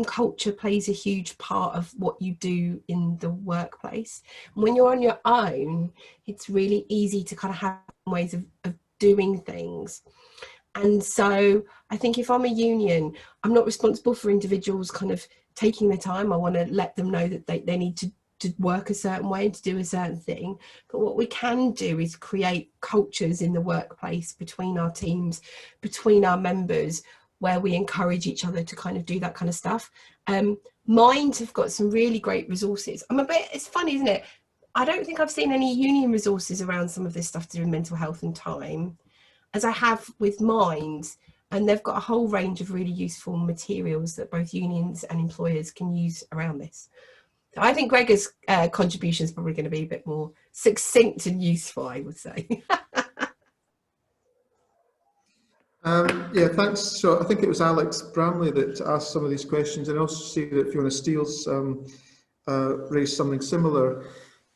culture plays a huge part of what you do in the workplace. And when you're on your own, it's really easy to kind of have ways of doing things. And so I think if I'm a union, I'm not responsible for individuals kind of taking their time. I want to let them know that they need to work a certain way and to do a certain thing. But what we can do is create cultures in the workplace between our teams, between our members, where we encourage each other to kind of do that kind of stuff. Mind have got some really great resources. It's funny, isn't it? I don't think I've seen any union resources around some of this stuff to do with mental health and time, as I have with Mind, and they've got a whole range of really useful materials that both unions and employers can use around this. So I think Gregor's contribution is probably going to be a bit more succinct and useful, I would say. Yeah, thanks. So I think it was Alex Bramley that asked some of these questions, and I also see that Fiona Steele's raised something similar.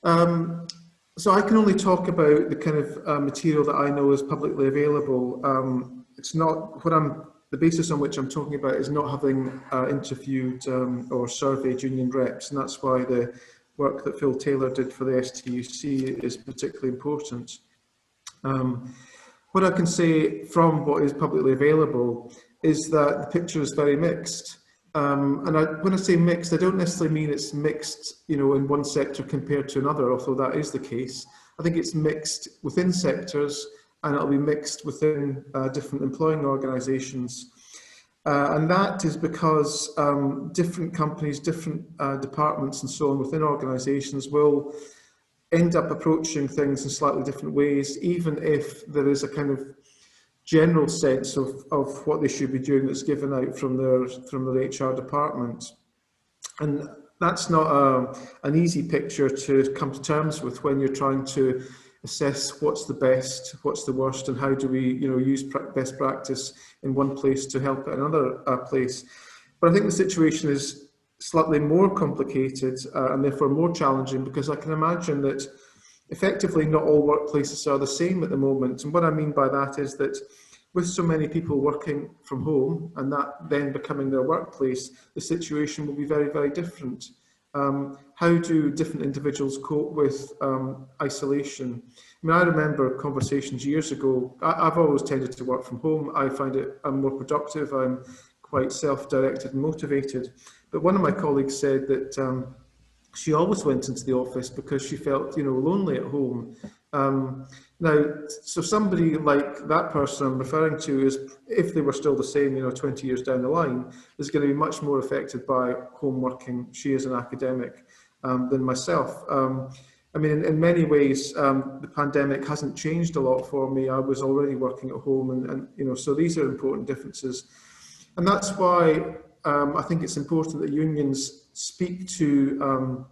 So I can only talk about the kind of material that I know is publicly available. It's not the basis on which I'm talking about is not having interviewed or surveyed union reps, and that's why the work that Phil Taylor did for the STUC is particularly important. What I can say from what is publicly available is that the picture is very mixed. And when I say mixed, I don't necessarily mean it's mixed, in one sector compared to another, although that is the case. I think it's mixed within sectors, and it'll be mixed within different employing organisations. And that is because different companies, different departments and so on within organisations will end up approaching things in slightly different ways, even if there is a kind of general sense of what they should be doing that's given out from their HR department. And that's not an easy picture to come to terms with when you're trying to assess what's the best, what's the worst, and how do we use best practice in one place to help at another place. But I think the situation is slightly more complicated and therefore more challenging, because I can imagine that effectively not all workplaces are the same at the moment. And what I mean by that is that with so many people working from home and that then becoming their workplace, the situation will be very, very different. How do different individuals cope with isolation? I mean, I remember conversations years ago. I've always tended to work from home. I find I'm more productive. I'm quite self-directed and motivated. But one of my colleagues said that she always went into the office because she felt, lonely at home. Now, so somebody like that person I'm referring to is, if they were still the same, 20 years down the line, is going to be much more affected by home working. She is an academic than myself. I mean, in many ways, the pandemic hasn't changed a lot for me. I was already working at home, and so these are important differences. And that's why I think it's important that unions speak to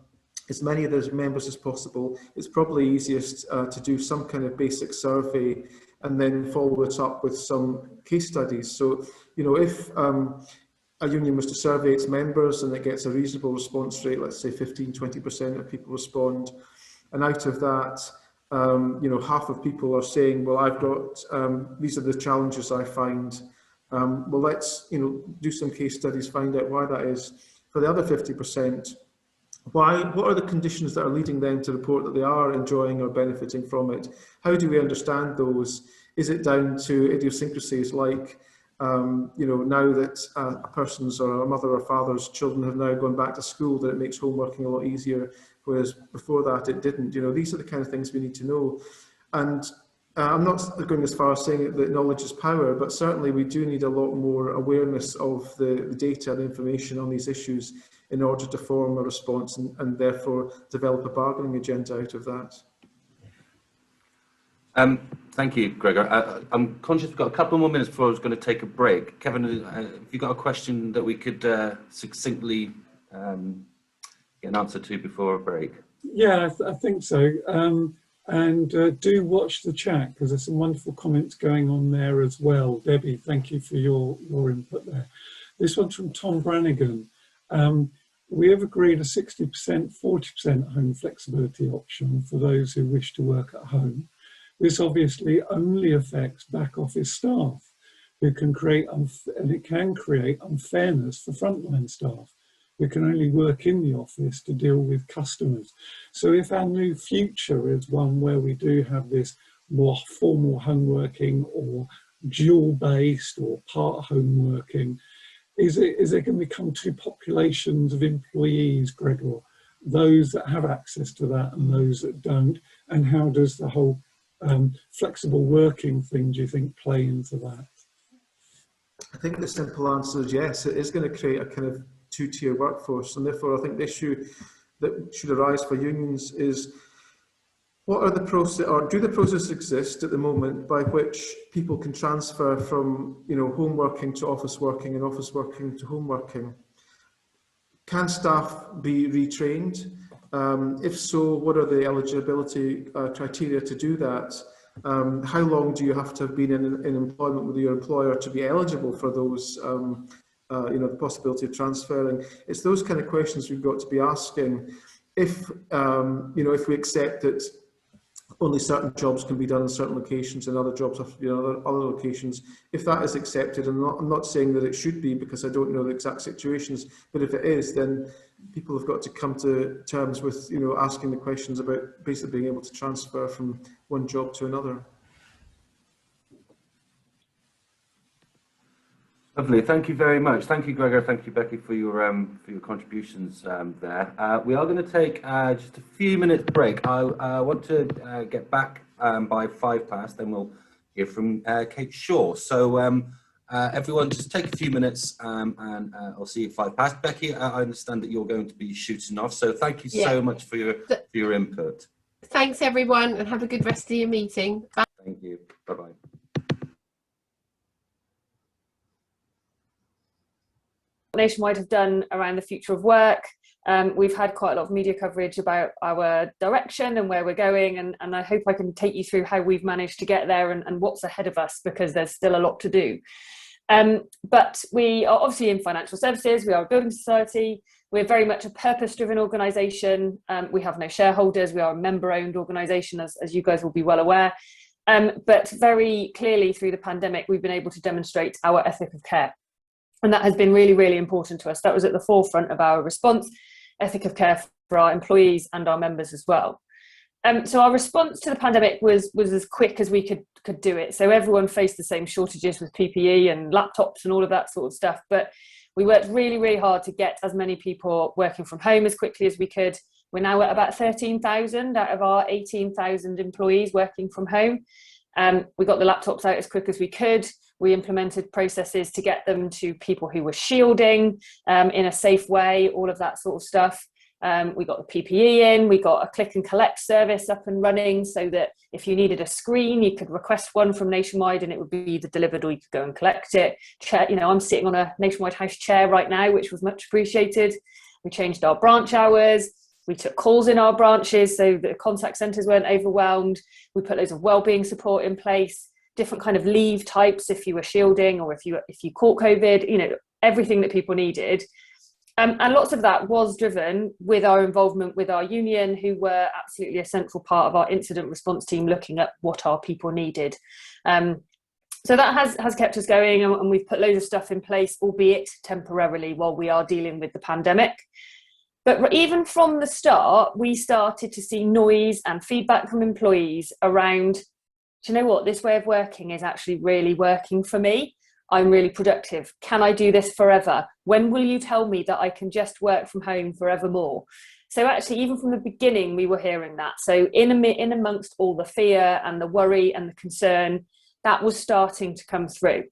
as many of their members as possible. It's probably easiest to do some kind of basic survey and then follow it up with some case studies. So, if a union was to survey its members and it gets a reasonable response rate, let's say 15–20% of people respond, and out of that, half of people are saying, well, I've got, these are the challenges I find. Well, let's do some case studies, find out why that is. For the other 50%, what are the conditions that are leading them to report that they are enjoying or benefiting from it? How do we understand those? Is it down to idiosyncrasies like, now that a person's or a mother or father's children have now gone back to school, that it makes home working a lot easier, whereas before that it didn't? These are the kind of things we need to know. And I'm not going as far as saying that knowledge is power, but certainly we do need a lot more awareness of the data and information on these issues in order to form a response and therefore develop a bargaining agenda out of that. Thank you, Gregor. I'm conscious we've got a couple more minutes before I was going to take a break. Kevin, have you got a question that we could succinctly get an answer to before a break? Yeah, I think so. And do watch the chat, because there's some wonderful comments going on there as well. Debbie, thank you for your input there. This one's from Tom Brannigan. We have agreed a 60%, 40% home flexibility option for those who wish to work at home. This obviously only affects back office staff, who can create, and it can create unfairness for frontline staff, who can only work in the office to deal with customers. So if our new future is one where we do have this more formal home working or dual based or part home working, is there going to become two populations of employees, Gregor? Those that have access to that and those that don't? And how does the whole flexible working thing, do you think, play into that? I think the simple answer is yes. It is going to create a kind of two-tier workforce, and therefore I think the issue that should arise for unions is, what are the process, or do the processes exist at the moment by which people can transfer from, you know, home working to office working and office working to home working? Can staff be retrained? If so, what are the eligibility criteria to do that? How long do you have to have been in employment with your employer to be eligible for those, you know, the possibility of transferring? It's those kind of questions we've got to be asking. If, you know, if we accept that only certain jobs can be done in certain locations and other jobs have, you know, other locations. If that is accepted, and I'm not saying that it should be because I don't know the exact situations, but if it is, then people have got to come to terms with, you know, asking the questions about basically being able to transfer from one job to another. Lovely, thank you very much. Thank you, Gregor. Thank you, Becky, for your contributions there. We are going to take just a few minutes break. I want to get back by 5 past, then we'll hear from Kate Shaw. So everyone, just take a few minutes, and I'll see you at 5 past. Becky, I understand that you're going to be shooting off, so thank you so much for your input. Thanks, everyone, and have a good rest of your meeting. Bye. Thank you. Bye-bye. Nationwide have done around the future of work. We've had quite a lot of media coverage about our direction and where we're going, and I hope I can take you through how we've managed to get there and what's ahead of us, because there's still a lot to do. But we are obviously in financial services, we are a building society, we're very much a purpose-driven organisation, we have no shareholders, we are a member-owned organisation, as you guys will be well aware. But very clearly through the pandemic, we've been able to demonstrate our ethic of care. And that has been really, really important to us. That was at the forefront of our response, ethic of care for our employees and our members as well. So our response to the pandemic was as quick as we could do it. So everyone faced the same shortages with PPE and laptops and all of that sort of stuff. But we worked really, really hard to get as many people working from home as quickly as we could. We're now at about 13,000 out of our 18,000 employees working from home. We got the laptops out as quick as we could. We implemented processes to get them to people who were shielding in a safe way, all of that sort of stuff. We got the PPE in, we got a click and collect service up and running so that if you needed a screen, you could request one from Nationwide and it would be either delivered or you could go and collect it. You know, I'm sitting on a Nationwide House chair right now, which was much appreciated. We changed our branch hours. We took calls in our branches so that contact centres weren't overwhelmed. We put loads of wellbeing support in place, different kind of leave types if you were shielding or if you caught COVID, you know, everything that people needed. And lots of that was driven with our involvement with our union, who were absolutely a central part of our incident response team, looking at what our people needed. So that has kept us going, and we've put loads of stuff in place, albeit temporarily, while we are dealing with the pandemic. But even from the start, we started to see noise and feedback from employees around, do you know what, this way of working is actually really working for me. I'm really productive. Can I do this forever? When will you tell me that I can just work from home forevermore? So actually, even from the beginning, we were hearing that. So in amongst all the fear and the worry and the concern, that was starting to come through.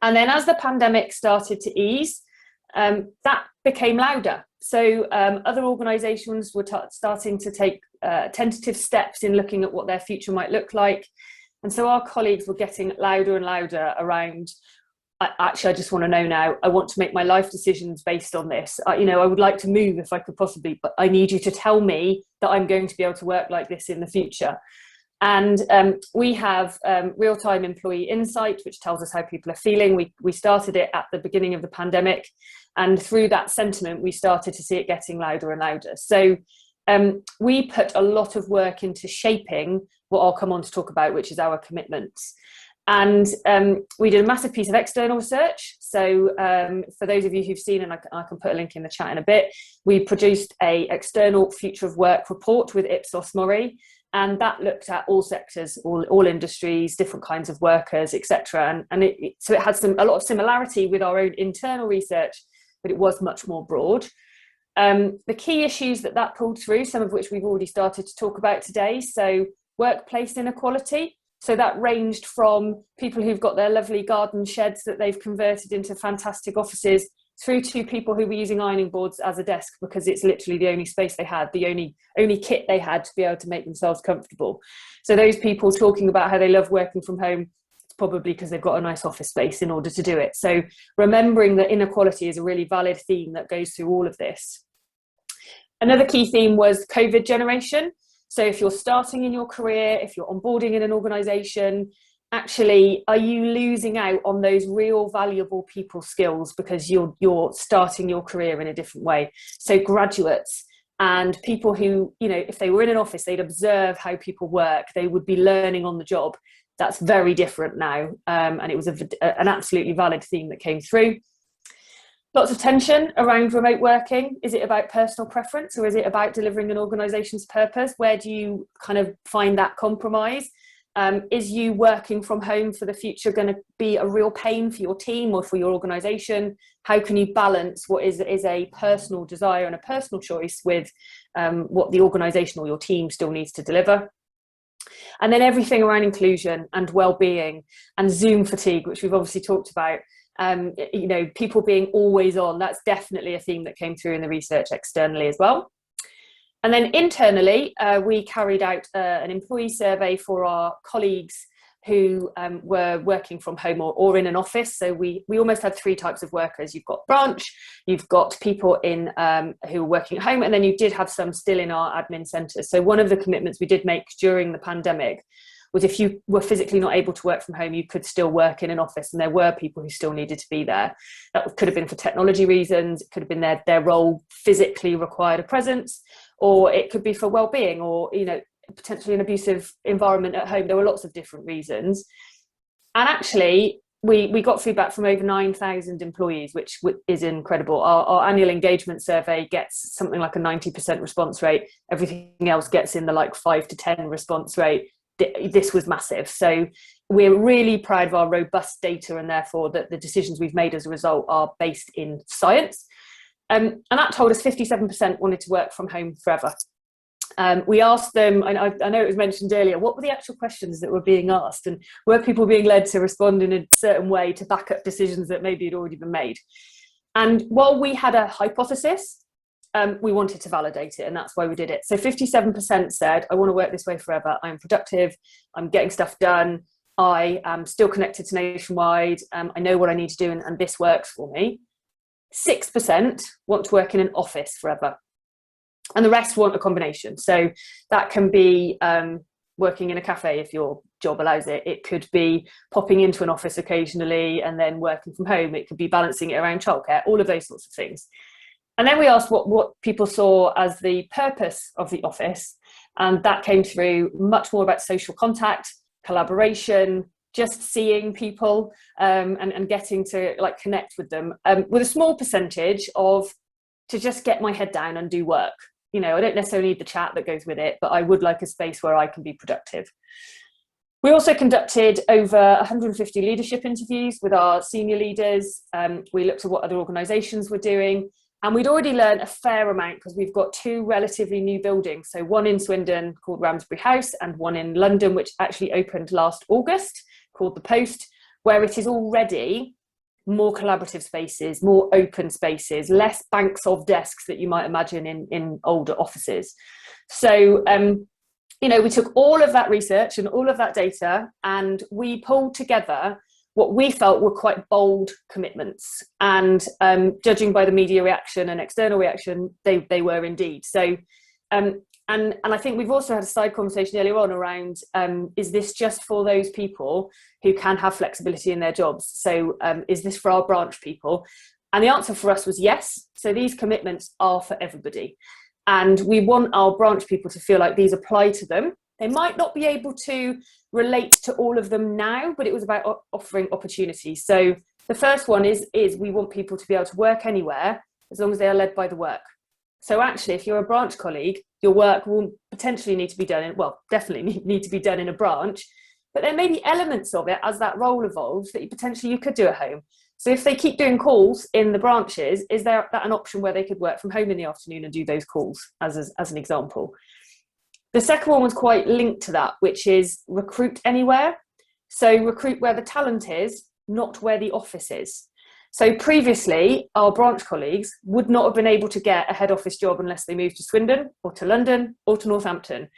And then as the pandemic started to ease, that became louder. So other organisations were starting to take tentative steps in looking at what their future might look like. And so our colleagues were getting louder and louder around, I just want to know now, I want to make my life decisions based on this. You know, I would like to move if I could possibly, but I need you to tell me that I'm going to be able to work like this in the future. And we have real-time employee insight, which tells us how people are feeling. We started it at the beginning of the pandemic, and through that sentiment, we started to see it getting louder and louder. So we put a lot of work into shaping what I'll come on to talk about, which is our commitments. And we did a massive piece of external research. So for those of you who've seen, and I can put a link in the chat in a bit, we produced an external future of work report with Ipsos Mori. And that looked at all sectors, all industries, different kinds of workers, etc. And so it had a lot of similarity with our own internal research, but it was much more broad. The key issues that pulled through, some of which we've already started to talk about today. So workplace inequality. So that ranged from people who've got their lovely garden sheds that they've converted into fantastic offices, through to people who were using ironing boards as a desk because it's literally the only space they had, the only kit they had to be able to make themselves comfortable. So those people talking about how they love working from home, it's probably because they've got a nice office space in order to do it. So remembering that inequality is a really valid theme that goes through all of this. Another key theme was COVID generation. So if you're starting in your career, if you're onboarding in an organisation, actually, are you losing out on those real valuable people skills because you're starting your career in a different way? So graduates and people who, you know, if they were in an office, they'd observe how people work, they would be learning on the job. That's very different now. And it was an absolutely valid theme that came through. Lots of tension around remote working. Is it about personal preference or is it about delivering an organisation's purpose? Where do you kind of find that compromise? Is you working from home for the future going to be a real pain for your team or for your organisation? How can you balance what is a personal desire and a personal choice with what the organisation or your team still needs to deliver? And then everything around inclusion and well-being and Zoom fatigue, which we've obviously talked about. You know, people being always on, that's definitely a theme that came through in the research externally as well. And then internally, we carried out an employee survey for our colleagues who were working from home or in an office. So we almost had three types of workers. You've got branch, you've got people in who are working at home, and then you did have some still in our admin centres. So one of the commitments we did make during the pandemic was if you were physically not able to work from home, you could still work in an office, and there were people who still needed to be there. That could have been for technology reasons, it could have been their role physically required a presence, or it could be for well-being, or, you know, potentially an abusive environment at home. There were lots of different reasons. And actually, we got feedback from over 9,000 employees, which is incredible. Our annual engagement survey gets something like a 90% response rate. Everything else gets in the like 5 to 10 response rate. This was massive. So we're really proud of our robust data, and therefore that the decisions we've made as a result are based in science. And that told us 57% wanted to work from home forever. We asked them, and I know it was mentioned earlier, what were the actual questions that were being asked, and were people being led to respond in a certain way to back up decisions that maybe had already been made? And while we had a hypothesis, we wanted to validate it, and that's why we did it. So 57% said, I want to work this way forever. I'm productive. I'm getting stuff done. I am still connected to Nationwide. I know what I need to do, and this works for me. 6% want to work in an office forever. And the rest want a combination. So that can be working in a cafe if your job allows it. It could be popping into an office occasionally and then working from home. It could be balancing it around childcare, all of those sorts of things. And then we asked what people saw as the purpose of the office. And that came through much more about social contact, collaboration, just seeing people and getting to like connect with them, with a small percentage of to just get my head down and do work. You know, I don't necessarily need the chat that goes with it, but I would like a space where I can be productive. We also conducted over 150 leadership interviews with our senior leaders. We looked at what other organisations were doing, and we'd already learned a fair amount because we've got two relatively new buildings. So one in Swindon called Ramsbury House, and one in London, which actually opened last August, called The Post, where it is already more collaborative spaces, more open spaces, less banks of desks that you might imagine in older offices. So, you know, we took all of that research and all of that data, and we pulled together what we felt were quite bold commitments. And judging by the media reaction and external reaction, they were indeed. So, and And I think we've also had a side conversation earlier on around, is this just for those people who can have flexibility in their jobs? So is this for our branch people? And the answer for us was yes. So these commitments are for everybody. And we want our branch people to feel like these apply to them. They might not be able to relate to all of them now, but it was about offering opportunities. So the first one is we want people to be able to work anywhere as long as they are led by the work. So actually, if you're a branch colleague, your work will potentially need to be done definitely need to be done in a branch, but there may be elements of it as that role evolves that you could do at home. So if they keep doing calls in the branches, is there an option where they could work from home in the afternoon and do those calls as an example? The second one was quite linked to that, which is recruit anywhere. So recruit where the talent is, not where the office is. So previously, our branch colleagues would not have been able to get a head office job unless they moved to Swindon or to London or to Northampton.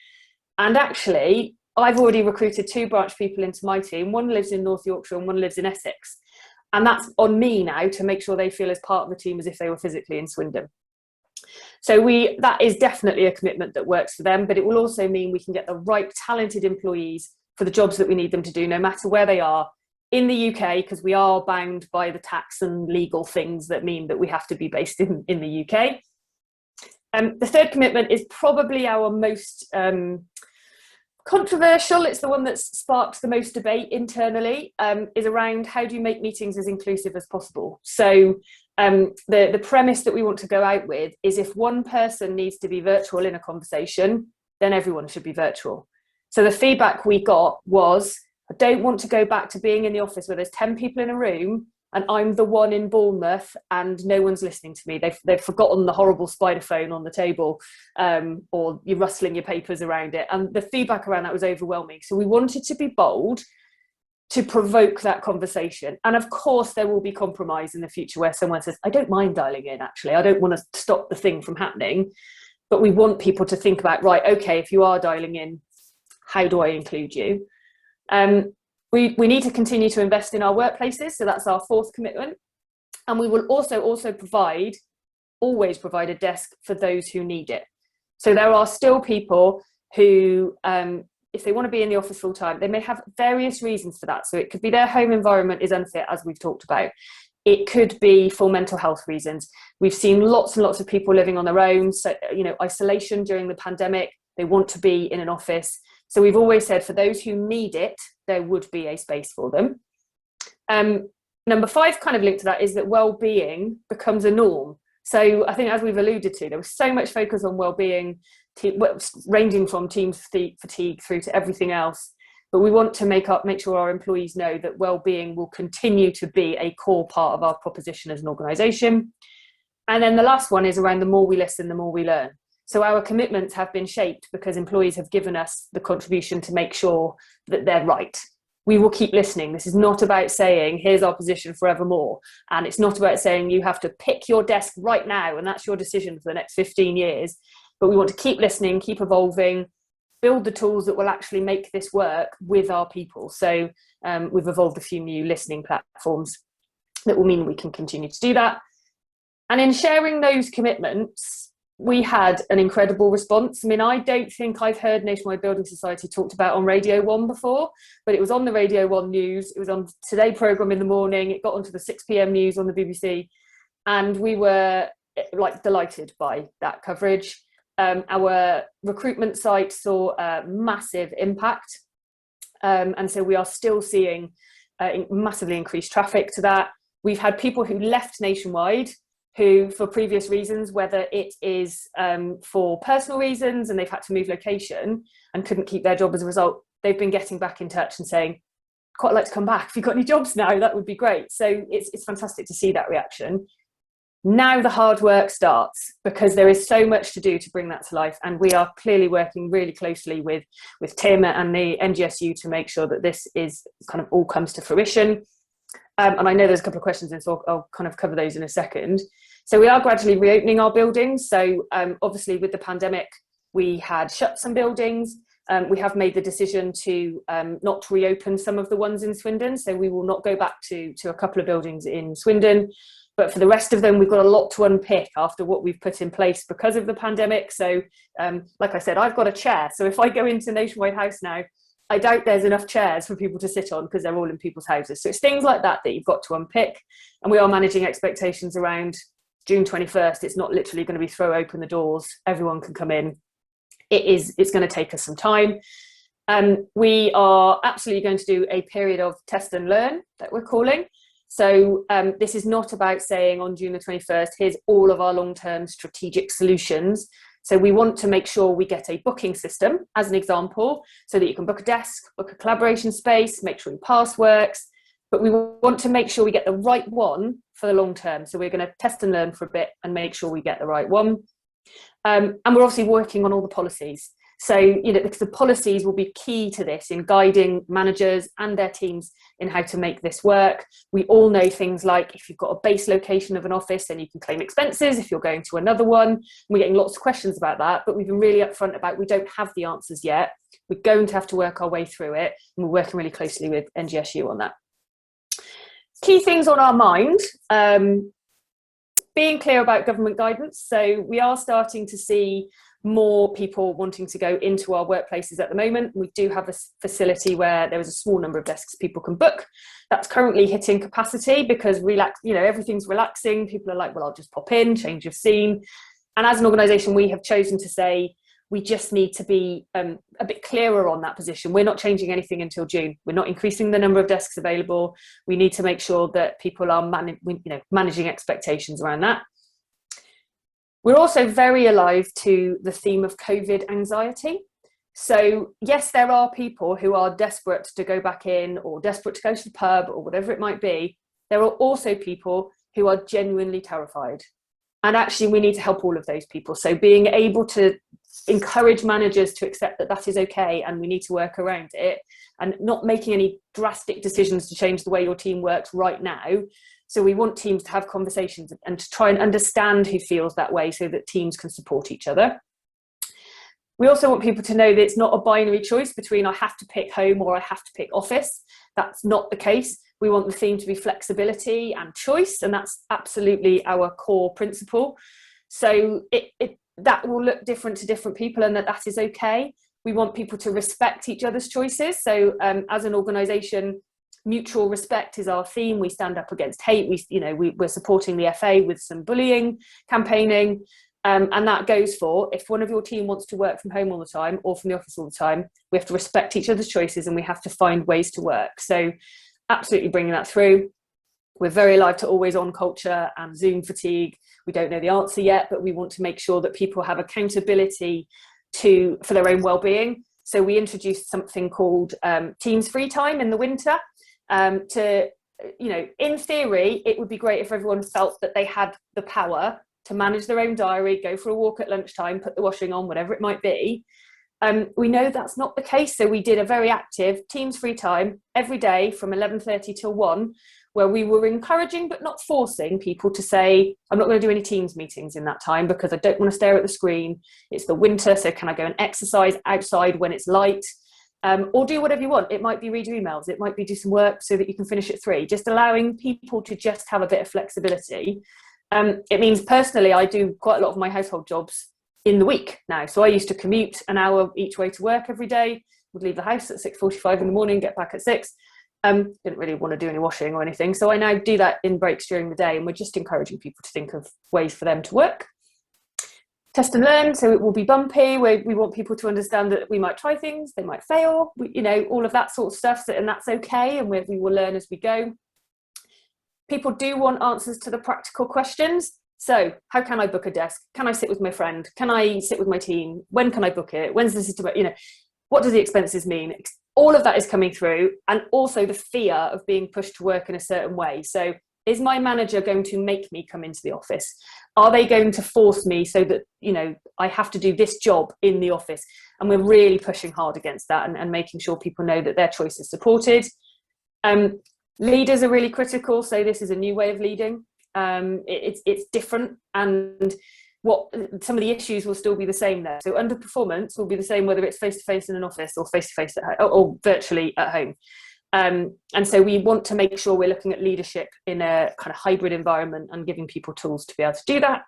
And actually, I've already recruited 2 branch people into my team. One lives in North Yorkshire and one lives in Essex. And that's on me now to make sure they feel as part of the team as if they were physically in Swindon. So that is definitely a commitment that works for them, but it will also mean we can get the right talented employees for the jobs that we need them to do, no matter where they are in the UK, because we are bound by the tax and legal things that mean that we have to be based in the UK. The third commitment is probably our most controversial. It's the one that sparks the most debate internally, is around how do you make meetings as inclusive as possible. So the premise that we want to go out with is if one person needs to be virtual in a conversation, then everyone should be virtual. So the feedback we got was, I don't want to go back to being in the office where there's 10 people in a room and I'm the one in Bournemouth and no one's listening to me. They've forgotten the horrible spider phone on the table, or you're rustling your papers around it. And the feedback around that was overwhelming. So we wanted to be bold to provoke that conversation. And of course, there will be compromise in the future where someone says, I don't mind dialing in, actually. I don't want to stop the thing from happening. But we want people to think about, right, okay, if you are dialing in, how do I include you? We need to continue to invest in our workplaces. So that's our fourth commitment. And we will also always provide a desk for those who need it. So there are still people who, if they want to be in the office full time, they may have various reasons for that. So it could be their home environment is unfit, as we've talked about. It could be for mental health reasons. We've seen lots and lots of people living on their own. So, isolation during the pandemic, they want to be in an office. So we've always said for those who need it, there would be a space for them. Number 5, kind of linked to that, is that well-being becomes a norm. So I think, as we've alluded to, there was so much focus on well-being, ranging from team fatigue through to everything else. But we want to make sure our employees know that well-being will continue to be a core part of our proposition as an organisation. And then the last one is around the more we listen, the more we learn. So our commitments have been shaped because employees have given us the contribution to make sure that they're right. We will keep listening. This is not about saying, here's our position forevermore. And it's not about saying you have to pick your desk right now and that's your decision for the next 15 years. But we want to keep listening, keep evolving, build the tools that will actually make this work with our people. So we've evolved a few new listening platforms that will mean we can continue to do that. And in sharing those commitments, we had an incredible response. I mean, I don't think I've heard Nationwide Building Society talked about on Radio 1 before, but it was on the Radio 1 news. It was on Today programme in the morning. It got onto the 6 p.m. news on the BBC. And we were delighted by that coverage. Our recruitment site saw a massive impact. And so we are still seeing massively increased traffic to that. We've had people who left Nationwide who, for previous reasons, whether it is for personal reasons and they've had to move location and couldn't keep their job as a result, they've been getting back in touch and saying, quite like to come back. If you've got any jobs now, that would be great. So it's fantastic to see that reaction. Now the hard work starts because there is so much to do to bring that to life. And we are clearly working really closely with Tim and the NGSU to make sure that this is kind of all comes to fruition. And I know there's a couple of questions in, so I'll kind of cover those in a second. So we are gradually reopening our buildings. So obviously with the pandemic, we had shut some buildings. We have made the decision to not reopen some of the ones in Swindon. So we will not go back to a couple of buildings in Swindon. But for the rest of them, we've got a lot to unpick after what we've put in place because of the pandemic. So like I said, I've got a chair. So if I go into Nationwide House now, I doubt there's enough chairs for people to sit on because they're all in people's houses. So it's things like that that you've got to unpick. And we are managing expectations around June 21st. It's not literally going to be throw open the doors, everyone can come in. It's going to take us some time. We are absolutely going to do a period of test and learn that we're calling. So this is not about saying on June the 21st, here's all of our long-term strategic solutions. So we want to make sure we get a booking system, as an example, so that you can book a desk, book a collaboration space, make sure your pass works. But we want to make sure we get the right one for the long term. So we're going to test and learn for a bit and make sure we get the right one. And we're obviously working on all the policies. So, because the policies will be key to this in guiding managers and their teams in how to make this work. We all know things like if you've got a base location of an office, then you can claim expenses if you're going to another one. We're getting lots of questions about that, but we've been really upfront about we don't have the answers yet. We're going to have to work our way through it, and we're working really closely with NGSU on that. Key things on our mind. Being clear about government guidance. So we are starting to see more people wanting to go into our workplaces at the moment. We do have a facility where there is a small number of desks people can book. That's currently hitting capacity because everything's relaxing. People are like, well, I'll just pop in, change of scene. And as an organisation, we have chosen to say, we just need to be a bit clearer on that position. We're not changing anything until June. We're not increasing the number of desks available. We need to make sure that people are managing expectations around that. We're also very alive to the theme of COVID anxiety. So yes, there are people who are desperate to go back in or desperate to go to the pub or whatever it might be. There are also people who are genuinely terrified. And actually we need to help all of those people. So being able to encourage managers to accept that that is okay and we need to work around it, and not making any drastic decisions to change the way your team works right now. So we want teams to have conversations and to try and understand who feels that way so that teams can support each other. We also want people to know that it's not a binary choice between I have to pick home or I have to pick office. That's not the case. We want the theme to be flexibility and choice, and that's absolutely our core principle. So that will look different to different people, and that is okay. We want people to respect each other's choices. So as an organisation, mutual respect is our theme. We stand up against hate. We're supporting the FA with some bullying campaigning. And that goes for, if one of your team wants to work from home all the time or from the office all the time, we have to respect each other's choices and we have to find ways to work. So absolutely bringing that through. We're very alive to always on culture and Zoom fatigue. We don't know the answer yet, but we want to make sure that people have accountability for their own well-being. So we introduced something called Teams Free Time in the winter. In theory, it would be great if everyone felt that they had the power to manage their own diary, go for a walk at lunchtime, put the washing on, whatever it might be. We know that's not the case. So we did a very active Teams Free Time every day from 11:30 till 1, where we were encouraging but not forcing people to say, I'm not going to do any Teams meetings in that time because I don't want to stare at the screen. It's the winter, so can I go and exercise outside when it's light? Or do whatever you want. It might be read your emails. It might be do some work so that you can finish at 3. Just allowing people to just have a bit of flexibility. It means personally, I do quite a lot of my household jobs in the week now. So I used to commute an hour each way to work every day, would leave the house at 6:45 in the morning, get back at 6. Didn't really want to do any washing or anything. So I now do that in breaks during the day, and we're just encouraging people to think of ways for them to work. Test and learn, so it will be bumpy. We want people to understand that we might try things, they might fail, all of that sort of stuff, and that's okay, and we will learn as we go. People do want answers to the practical questions. So how can I book a desk? Can I sit with my friend? Can I sit with my team? When can I book it? When's the system? What do the expenses mean? All of that is coming through, and also the fear of being pushed to work in a certain way. So is my manager going to make me come into the office? Are they going to force me so that, I have to do this job in the office? And we're really pushing hard against that and making sure people know that their choice is supported. Leaders are really critical. So this is a new way of leading. It's different, and some of the issues will still be the same there. So underperformance will be the same whether it's face-to-face in an office or face-to-face at home, or virtually at home. And so we want to make sure we're looking at leadership in a kind of hybrid environment and giving people tools to be able to do that.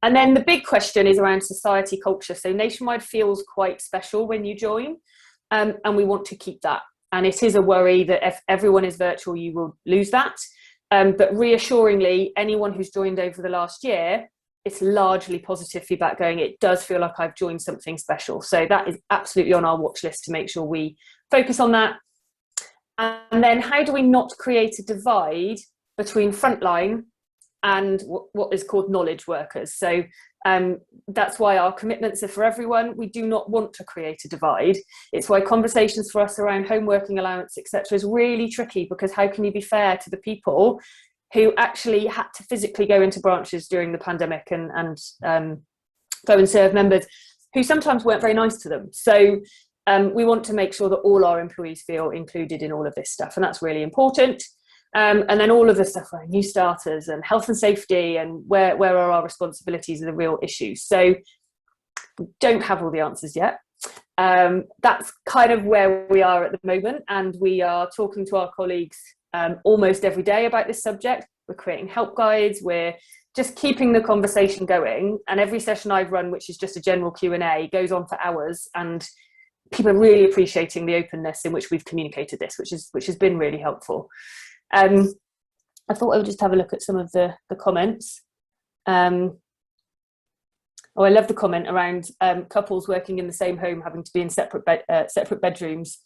And then the big question is around society culture. So Nationwide feels quite special when you join, and we want to keep that. And it is a worry that if everyone is virtual, you will lose that. But reassuringly, anyone who's joined over the last year, it's largely positive feedback going, it does feel like I've joined something special. So that is absolutely on our watch list to make sure we focus on that. And then how do we not create a divide between frontline and what is called knowledge workers? So that's why our commitments are for everyone. We do not want to create a divide. It's why conversations for us around home working allowance, etc., is really tricky, because how can you be fair to the people who actually had to physically go into branches during the pandemic and go and serve members who sometimes weren't very nice to them? So we want to make sure that all our employees feel included in all of this stuff, and that's really important. And then all of the stuff around new starters and health and safety and where are our responsibilities are the real issues. So we don't have all the answers yet. That's kind of where we are at the moment, and we are talking to our colleagues almost every day about this subject. We're creating help guides, we're just keeping the conversation going, and every session I've run, which is just a general Q&A, goes on for hours, and people are really appreciating the openness in which we've communicated this, which has been really helpful. I thought I would just have a look at some of the comments. I love the comment around couples working in the same home having to be in separate bedrooms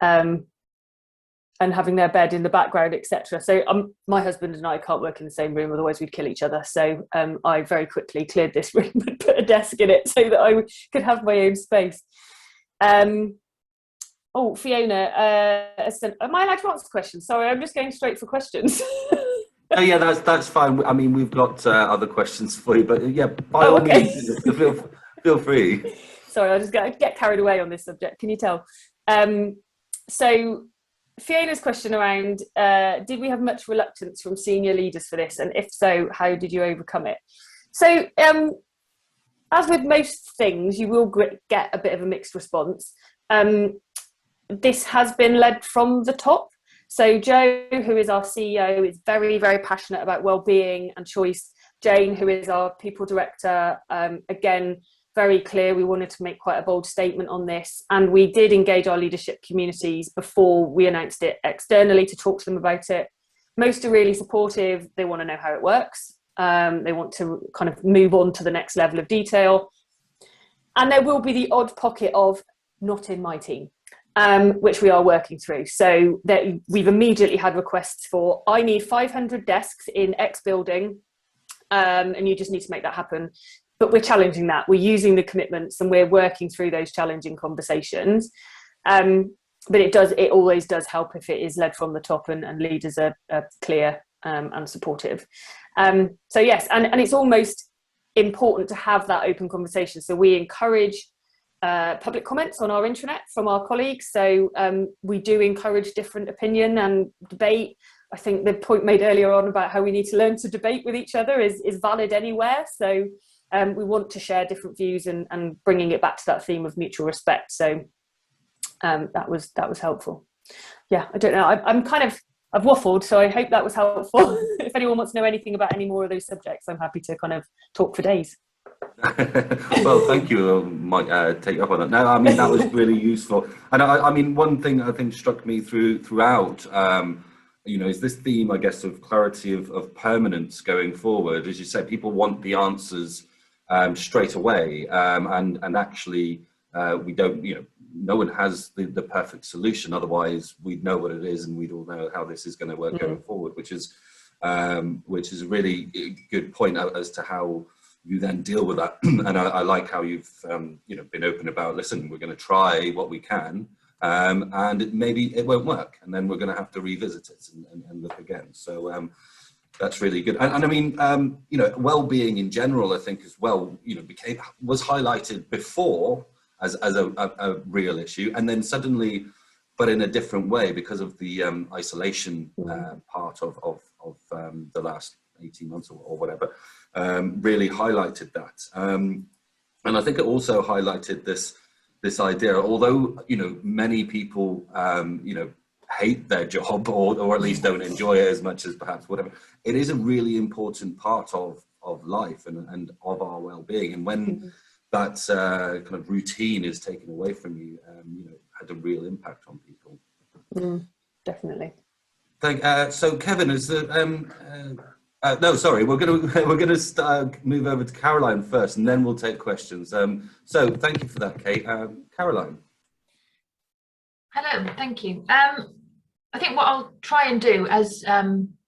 and having their bed in the background, etc. So my husband and I can't work in the same room, otherwise we'd kill each other. So I very quickly cleared this room and put a desk in it so that I could have my own space. Oh, Fiona, am I allowed to answer questions? Sorry, I'm just going straight for questions. Oh yeah, that's fine. I mean, we've got other questions for you, but yeah, by all means, feel free. Sorry, I just get carried away on this subject. Can you tell? So Fiona's question around, did we have much reluctance from senior leaders for this? And if so, how did you overcome it? So as with most things, you will get a bit of a mixed response. This has been led from the top. So Joe, who is our CEO, is very, very passionate about well-being and choice. Jane, who is our people director, again, very clear. We wanted to make quite a bold statement on this. And we did engage our leadership communities before we announced it externally to talk to them about it. Most are really supportive. They want to know how it works. They want to kind of move on to the next level of detail. And there will be the odd pocket of not in my team, which we are working through. So that we've immediately had requests for, I need 500 desks in X building, and you just need to make that happen. But we're challenging that. We're using the commitments and we're working through those challenging conversations. But it always does help if it is led from the top and leaders are clear and supportive. So yes, and it's almost important to have that open conversation. So we encourage public comments on our intranet from our colleagues. So we do encourage different opinion and debate. I think the point made earlier on about how we need to learn to debate with each other is valid anywhere. So we want to share different views and bringing it back to that theme of mutual respect. So that was helpful. Yeah, I don't know. I've waffled, so I hope that was helpful. If anyone wants to know anything about any more of those subjects, I'm happy to kind of talk for days. Well, thank you. I might take up on that. No, I mean, that was really useful. And I mean, one thing I think struck me throughout, is this theme, I guess, of clarity of permanence going forward. As you said, people want the answers straight away, and actually we don't, no one has the perfect solution. Otherwise, we'd know what it is and we'd all know how this is going to work going forward, which is a really good point as to how you then deal with that. And I like how you've been open about, listen, we're going to try what we can, and maybe it won't work, and then we're going to have to revisit it and look again. So that's really good. And I mean, well-being in general, I think as well, was highlighted before as a real issue, and then suddenly, but in a different way because of the isolation part of the last 18 months or whatever, really highlighted that. And I think it also highlighted this idea, although, many people, hate their job or at least don't enjoy it as much as perhaps whatever. It is a really important part of life and of our well-being. And when that kind of routine is taken away from you, you know, it had a real impact on people. Definitely. So Kevin, is the no, sorry, we're gonna move over to Caroline first, and then we'll take questions. So thank you for that, Kate. Caroline. Hello, thank you. I think what I'll try and do, as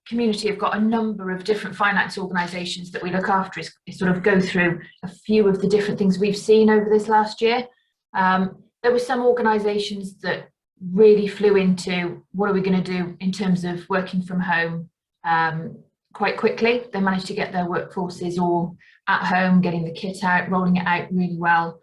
community have got a number of different finance organisations that we look after, is sort of go through a few of the different things we've seen over this last year. There were some organisations that really flew into what are we going to do in terms of working from home quite quickly. They managed to get their workforces all at home, getting the kit out, rolling it out really well.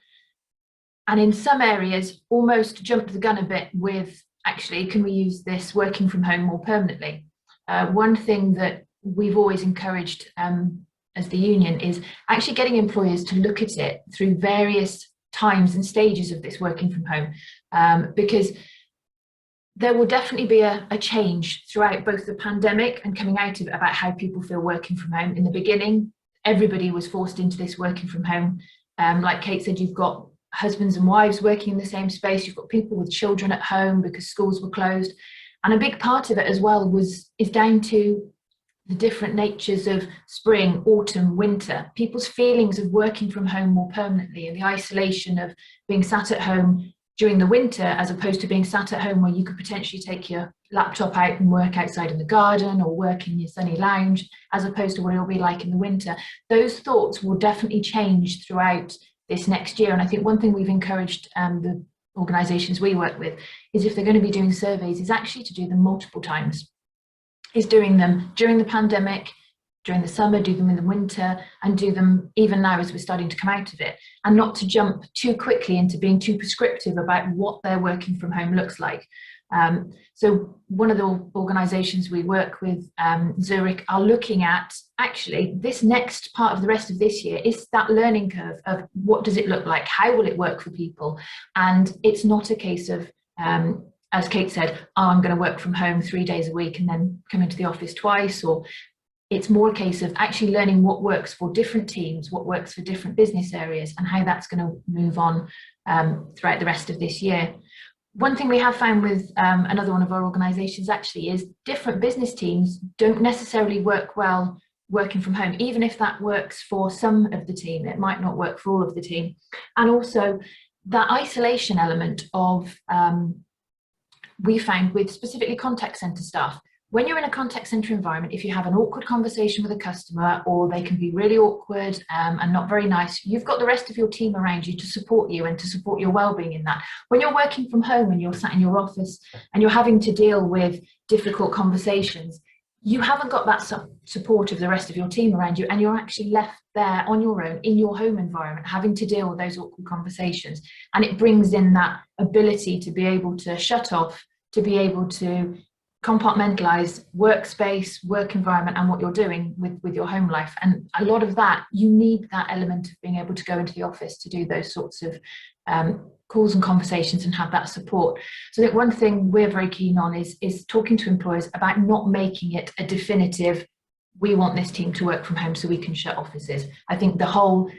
And in some areas, almost jumped the gun a bit with, actually, can we use this working from home more permanently? One thing that we've always encouraged as the union is actually getting employers to look at it through various times and stages of this working from home, because there will definitely be a change throughout both the pandemic and coming out of it about how people feel working from home. In the beginning, everybody was forced into this working from home. Like Kate said, you've got husbands and wives working in the same space, you've got people with children at home because schools were closed. And a big part of it as well is down to the different natures of spring, autumn, winter, people's feelings of working from home more permanently, and the isolation of being sat at home during the winter as opposed to being sat at home where you could potentially take your laptop out and work outside in the garden or work in your sunny lounge, as opposed to what it'll be like in the winter. Those thoughts will definitely change throughout this next year. And I think one thing we've encouraged the organisations we work with is, if they're going to be doing surveys, is actually to do them multiple times. Is doing them during the pandemic, during the summer, do them in the winter, and do them even now as we're starting to come out of it, and not to jump too quickly into being too prescriptive about what their working from home looks like. So one of the organisations we work with, Zurich, are looking at, actually, this next part of the rest of this year is that learning curve of what does it look like, how will it work for people. And it's not a case of, as Kate said, oh, I'm going to work from home 3 days a week and then come into the office twice. Or it's more a case of actually learning what works for different teams, what works for different business areas, and how that's going to move on throughout the rest of this year. One thing we have found with another one of our organisations actually is different business teams don't necessarily work well working from home. Even if that works for some of the team, it might not work for all of the team. And also that isolation element of, we found with specifically contact centre staff, when you're in a contact centre environment, if you have an awkward conversation with a customer, or they can be really awkward and not very nice, you've got the rest of your team around you to support you and to support your well-being in that. When you're working from home and you're sat in your office and you're having to deal with difficult conversations, you haven't got that support of the rest of your team around you, and you're actually left there on your own in your home environment having to deal with those awkward conversations. And it brings in that ability to be able to shut off, to be able to compartmentalize workspace, work environment, and what you're doing with your home life. And a lot of that, you need that element of being able to go into the office to do those sorts of calls and conversations and have that support. So I think one thing we're very keen on is talking to employers about not making it a definitive, we want this team to work from home so we can shut offices. I think the whole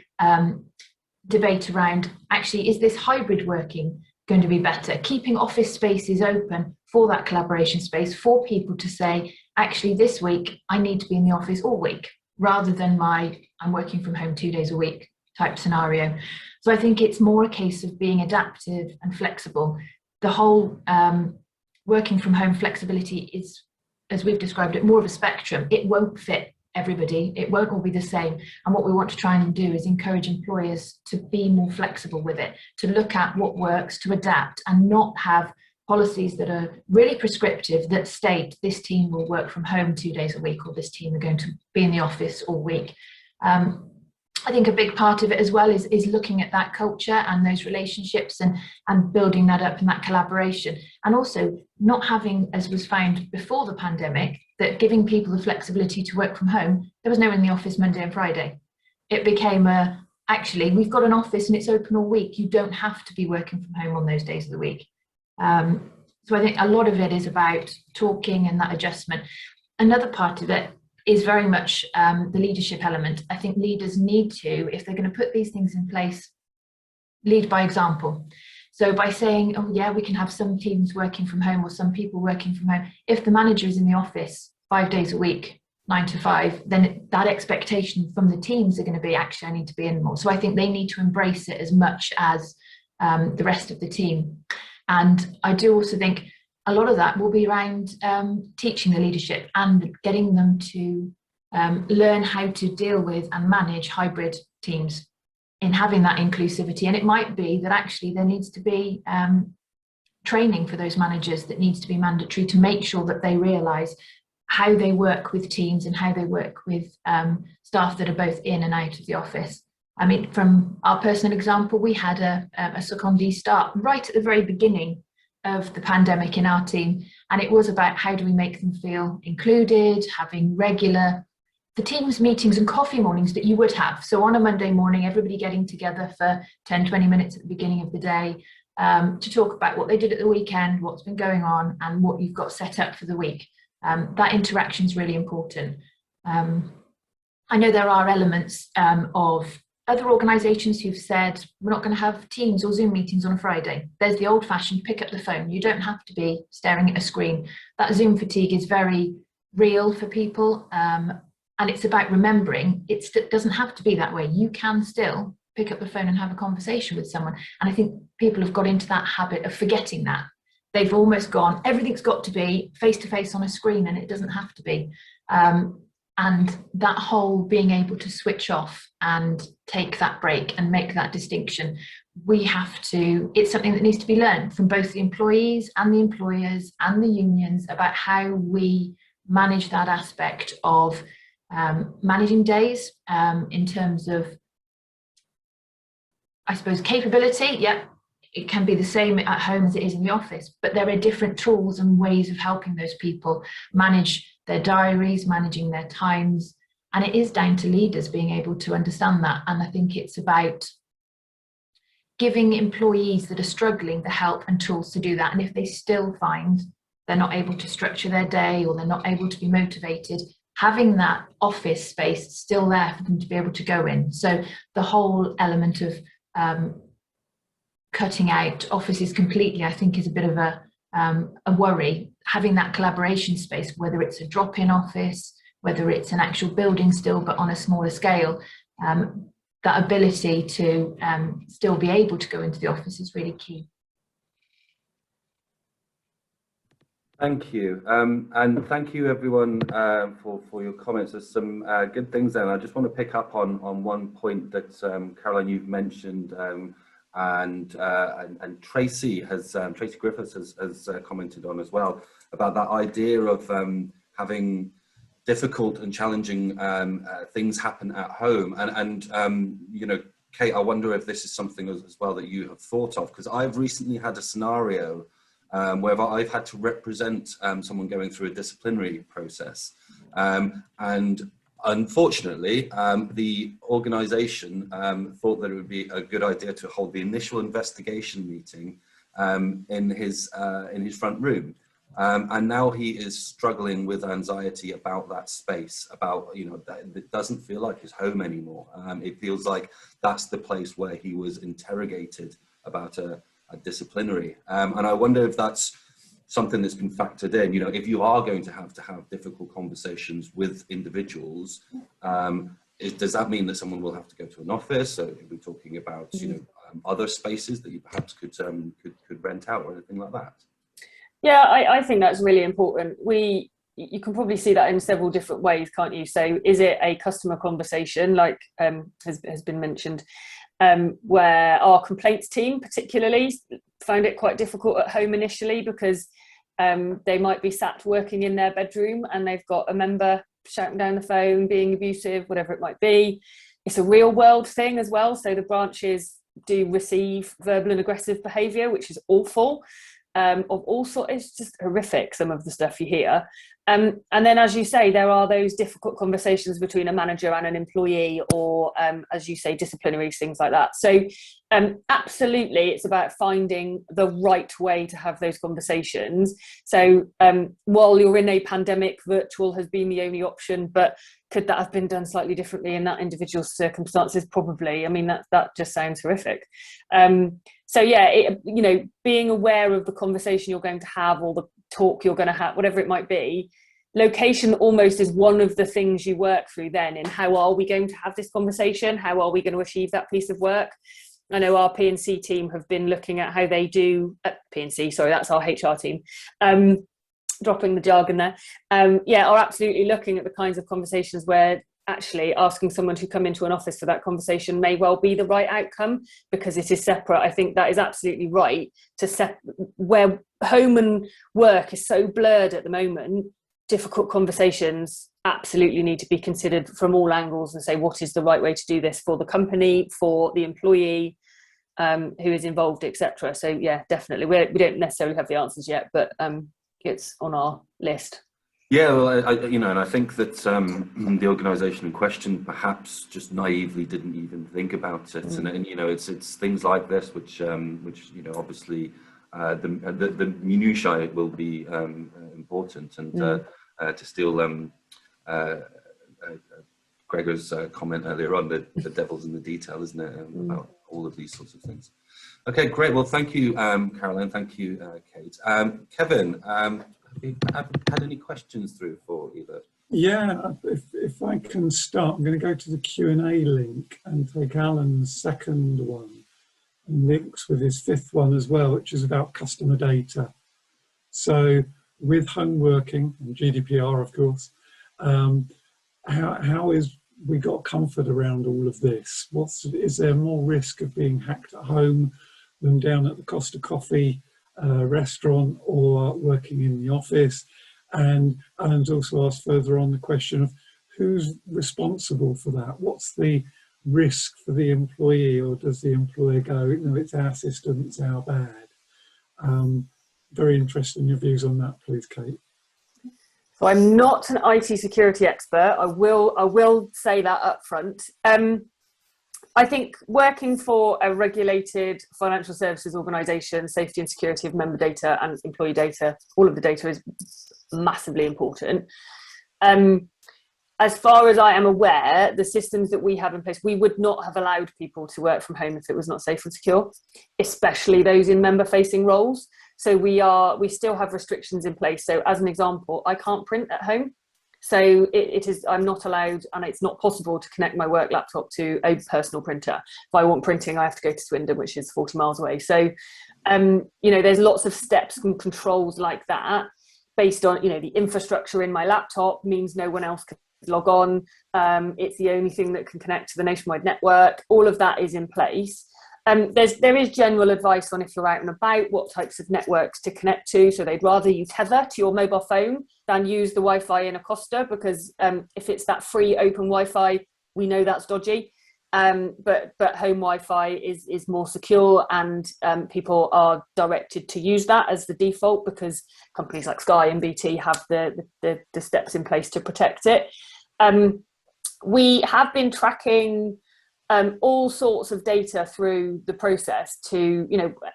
debate around, actually, is this hybrid working going to be better? Keeping office spaces open for that collaboration space, for people to say, actually, this week I need to be in the office all week, rather than I'm working from home 2 days a week type scenario. So I think it's more a case of being adaptive and flexible. The whole working from home flexibility is, as we've described it, more of a spectrum. It won't fit everybody, it won't all be the same. And what we want to try and do is encourage employers to be more flexible with it, to look at what works, to adapt, and not have policies that are really prescriptive that state this team will work from home 2 days a week, or this team are going to be in the office all week. I think a big part of it as well is looking at that culture and those relationships and building that up and that collaboration. And also not having, as was found before the pandemic, that giving people the flexibility to work from home, there was no one in the office Monday and Friday. It became actually, we've got an office and it's open all week. You don't have to be working from home on those days of the week. So I think a lot of it is about talking and that adjustment. Another part of it is very much the leadership element. I think leaders need to, if they're going to put these things in place, lead by example. So by saying, oh yeah, we can have some teams working from home or some people working from home. If the manager is in the office 5 days a week, 9 to 5, then that expectation from the teams are going to be, actually, I need to be in more. So I think they need to embrace it as much as the rest of the team. And I do also think a lot of that will be around teaching the leadership and getting them to learn how to deal with and manage hybrid teams in having that inclusivity. And it might be that actually there needs to be training for those managers that needs to be mandatory to make sure that they realise how they work with teams and how they work with staff that are both in and out of the office. I mean, from our personal example, we had a secondee start right at the very beginning of the pandemic in our team, and it was about how do we make them feel included, having regular the teams meetings and coffee mornings that you would have. So on a Monday morning, everybody getting together for 10-20 minutes at the beginning of the day to talk about what they did at the weekend, what's been going on, and what you've got set up for the week. That interaction is really important. I know there are elements of other organisations who've said we're not going to have Teams or Zoom meetings on a Friday. There's the old-fashioned pick up the phone. You don't have to be staring at a screen. That Zoom fatigue is very real for people, and it's about remembering it doesn't have to be that way. You can still pick up the phone and have a conversation with someone. And I think people have got into that habit of forgetting that. They've almost gone, everything's got to be face-to-face on a screen, and it doesn't have to be. And that whole being able to switch off and take that break and make that distinction, it's something that needs to be learned from both the employees and the employers and the unions about how we manage that aspect of managing days in terms of, I suppose, capability. Yeah, it can be the same at home as it is in the office, but there are different tools and ways of helping those people manage their diaries, managing their times, and it is down to leaders being able to understand that. And I think it's about giving employees that are struggling the help and tools to do that. And if they still find they're not able to structure their day or they're not able to be motivated, having that office space still there for them to be able to go in. So the whole element of cutting out offices completely, I think, is a bit of a worry. Having that collaboration space, whether it's a drop-in office, whether it's an actual building still, but on a smaller scale, that ability to still be able to go into the office is really key. Thank you, and thank you everyone for your comments. There's some good things there, and I just want to pick up on one point that Caroline, you've mentioned, and Tracy Griffiths has commented on as well, about that idea of having difficult and challenging things happen at home, and you know, Kate, I wonder if this is something as well that you have thought of, because I've recently had a scenario where I've had to represent someone going through a disciplinary process, and unfortunately the organisation thought that it would be a good idea to hold the initial investigation meeting in his front room, and now he is struggling with anxiety about that space, about, you know, that it doesn't feel like his home anymore. It feels like that's the place where he was interrogated about a disciplinary, and I wonder if that's something that's been factored in. You know, if you are going to have difficult conversations with individuals, does that mean that someone will have to go to an office? So if we're talking about, you know, other spaces that you perhaps could rent out or anything like that. Yeah, I think that's really important. You can probably see that in several different ways, can't you? So is it a customer conversation, like has been mentioned, where our complaints team particularly found it quite difficult at home initially, because they might be sat working in their bedroom and they've got a member shouting down the phone, being abusive, whatever it might be. It's a real world thing as well. So the branches do receive verbal and aggressive behaviour, which is awful. of all sorts. It's just horrific, some of the stuff you hear. And then, as you say, there are those difficult conversations between a manager and an employee, or as you say, disciplinary things like that. So absolutely, it's about finding the right way to have those conversations. So while you're in a pandemic, virtual has been the only option, but could that have been done slightly differently in that individual circumstances? Probably. I mean, that just sounds horrific. So yeah, being aware of the conversation you're going to have, or the talk you're going to have, whatever it might be, location almost is one of the things you work through then, in how are we going to have this conversation? How are we going to achieve that piece of work? I know our P&C team have been looking at how they do, P&C, sorry, that's our HR team, dropping the jargon there, are absolutely looking at the kinds of conversations where actually asking someone to come into an office for that conversation may well be the right outcome, because it is separate. I think that is absolutely right, where home and work is so blurred at the moment. Difficult conversations absolutely need to be considered from all angles, and say, what is the right way to do this for the company, for the employee who is involved, etc. So yeah, definitely, we don't necessarily have the answers yet, but it's on our list. Yeah, well, and I think that the organisation in question perhaps just naively didn't even think about it, and it's things like this which obviously the minutiae will be important, and to steal Gregor's comment earlier on, the devil's in the detail, isn't it, about all of these sorts of things. Okay, great. Well, thank you, Caroline. Thank you, Kate. Kevin. Have you had any questions through for either? Yeah, if I can start, I'm going to go to the Q&A link and take Alan's second one, and links with his fifth one as well, which is about customer data. So with home working and GDPR, of course, how is we got comfort around all of this? Is there more risk of being hacked at home than down at the Costa Coffee restaurant or working in the office? And Alan's also asked further on the question of who's responsible for that. What's the risk for the employee, or does the employer go, no, it's our system, it's our bad? Very interested in your views on that, please, Kate. So I'm not an IT security expert. I will say that up front. I think working for a regulated financial services organisation, safety and security of member data and employee data, all of the data is massively important. As far as I am aware, the systems that we have in place, we would not have allowed people to work from home if it was not safe and secure, especially those in member-facing roles. So we still have restrictions in place. So as an example, I can't print at home. So I'm not allowed, and it's not possible to connect my work laptop to a personal printer. If I want printing, I have to go to Swindon, which is 40 miles away. So, there's lots of steps and controls like that based on, the infrastructure in my laptop means no one else can log on. It's the only thing that can connect to the nationwide network. All of that is in place. There is general advice on, if you're out and about, what types of networks to connect to. So they'd rather you tether to your mobile phone than use the Wi-Fi in a Costa, because if it's that free open Wi-Fi, we know that's dodgy. But home Wi-Fi is more secure, and people are directed to use that as the default, because companies like Sky and BT have the steps in place to protect it. We have been tracking all sorts of data through the process to,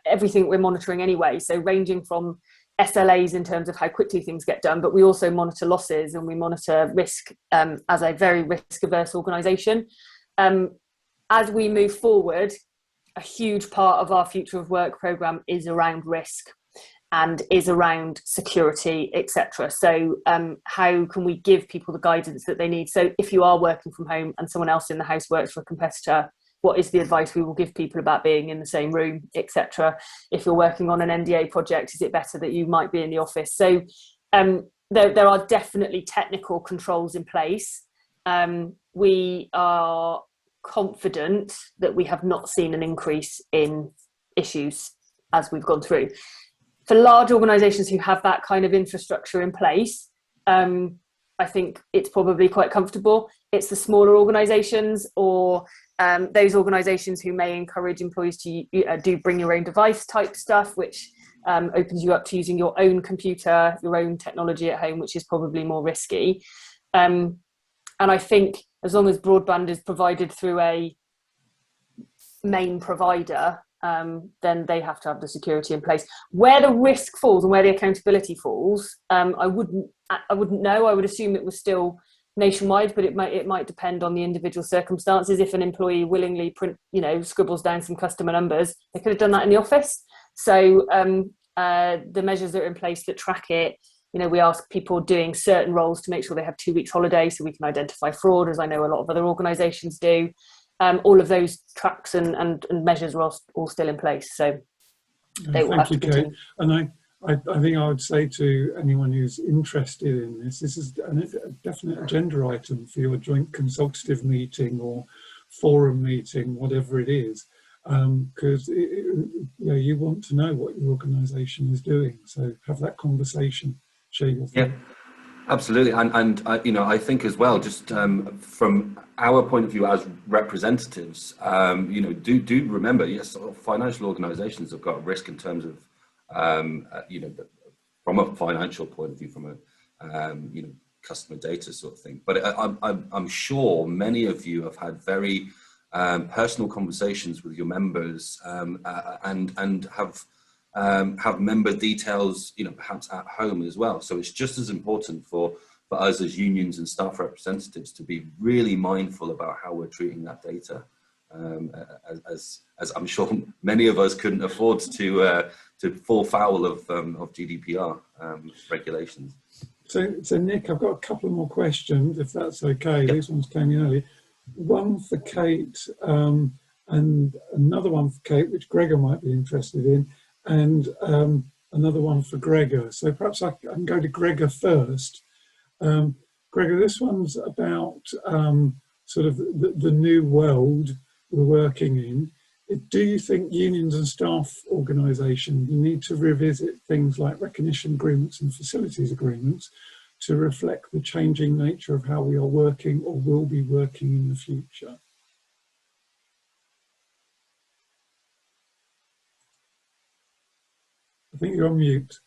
everything we're monitoring anyway. So ranging from SLAs in terms of how quickly things get done, but we also monitor losses and we monitor risk as a very risk-averse organisation. As we move forward, a huge part of our Future of Work programme is around risk and is around security, etc. So how can we give people the guidance that they need? So if you are working from home and someone else in the house works for a competitor, what is the advice we will give people about being in the same room, etc.? If you're working on an NDA project, is it better that you might be in the office? So there are definitely technical controls in place. We are confident that we have not seen an increase in issues as we've gone through. For large organisations who have that kind of infrastructure in place, I think it's probably quite comfortable. It's the smaller organisations or those organisations who may encourage employees to do bring your own device type stuff, which opens you up to using your own computer, your own technology at home, which is probably more risky. And I think as long as broadband is provided through a main provider, then they have to have the security in place. Where the risk falls and where the accountability falls, I wouldn't know. I would assume it was still nationwide, but it might depend on the individual circumstances. If an employee willingly scribbles down some customer numbers, they could have done that in the office. So the measures that are in place that track it, we ask people doing certain roles to make sure they have 2 weeks holiday so we can identify fraud, as I know a lot of other organisations do. All of those tracks and measures are all still in place. So they will have to continue. Kate. And I think I would say to anyone who's interested in this is a definite agenda item for your joint consultative meeting or forum meeting, whatever it is, because you want to know what your organisation is doing. So have that conversation, share your thoughts. Yeah. Absolutely, and I think as well, just from our point of view as representatives, do remember, yes, financial organisations have got a risk in terms of, from a financial point of view, from a customer data sort of thing. But I'm sure many of you have had very personal conversations with your members and have member details, perhaps at home as well. So it's just as important for us as unions and staff representatives to be really mindful about how we're treating that data, as I'm sure many of us couldn't afford to fall foul of GDPR regulations. So Nick, I've got a couple more questions, if that's okay. Yep. These ones came in early. One for Kate and another one for Kate, which Gregor might be interested in, and another one for Gregor. So perhaps I can go to Gregor first. Gregor, this one's about sort of the new world we're working in. Do you think unions and staff organisations need to revisit things like recognition agreements and facilities agreements to reflect the changing nature of how we are working or will be working in the future? I think you're on mute.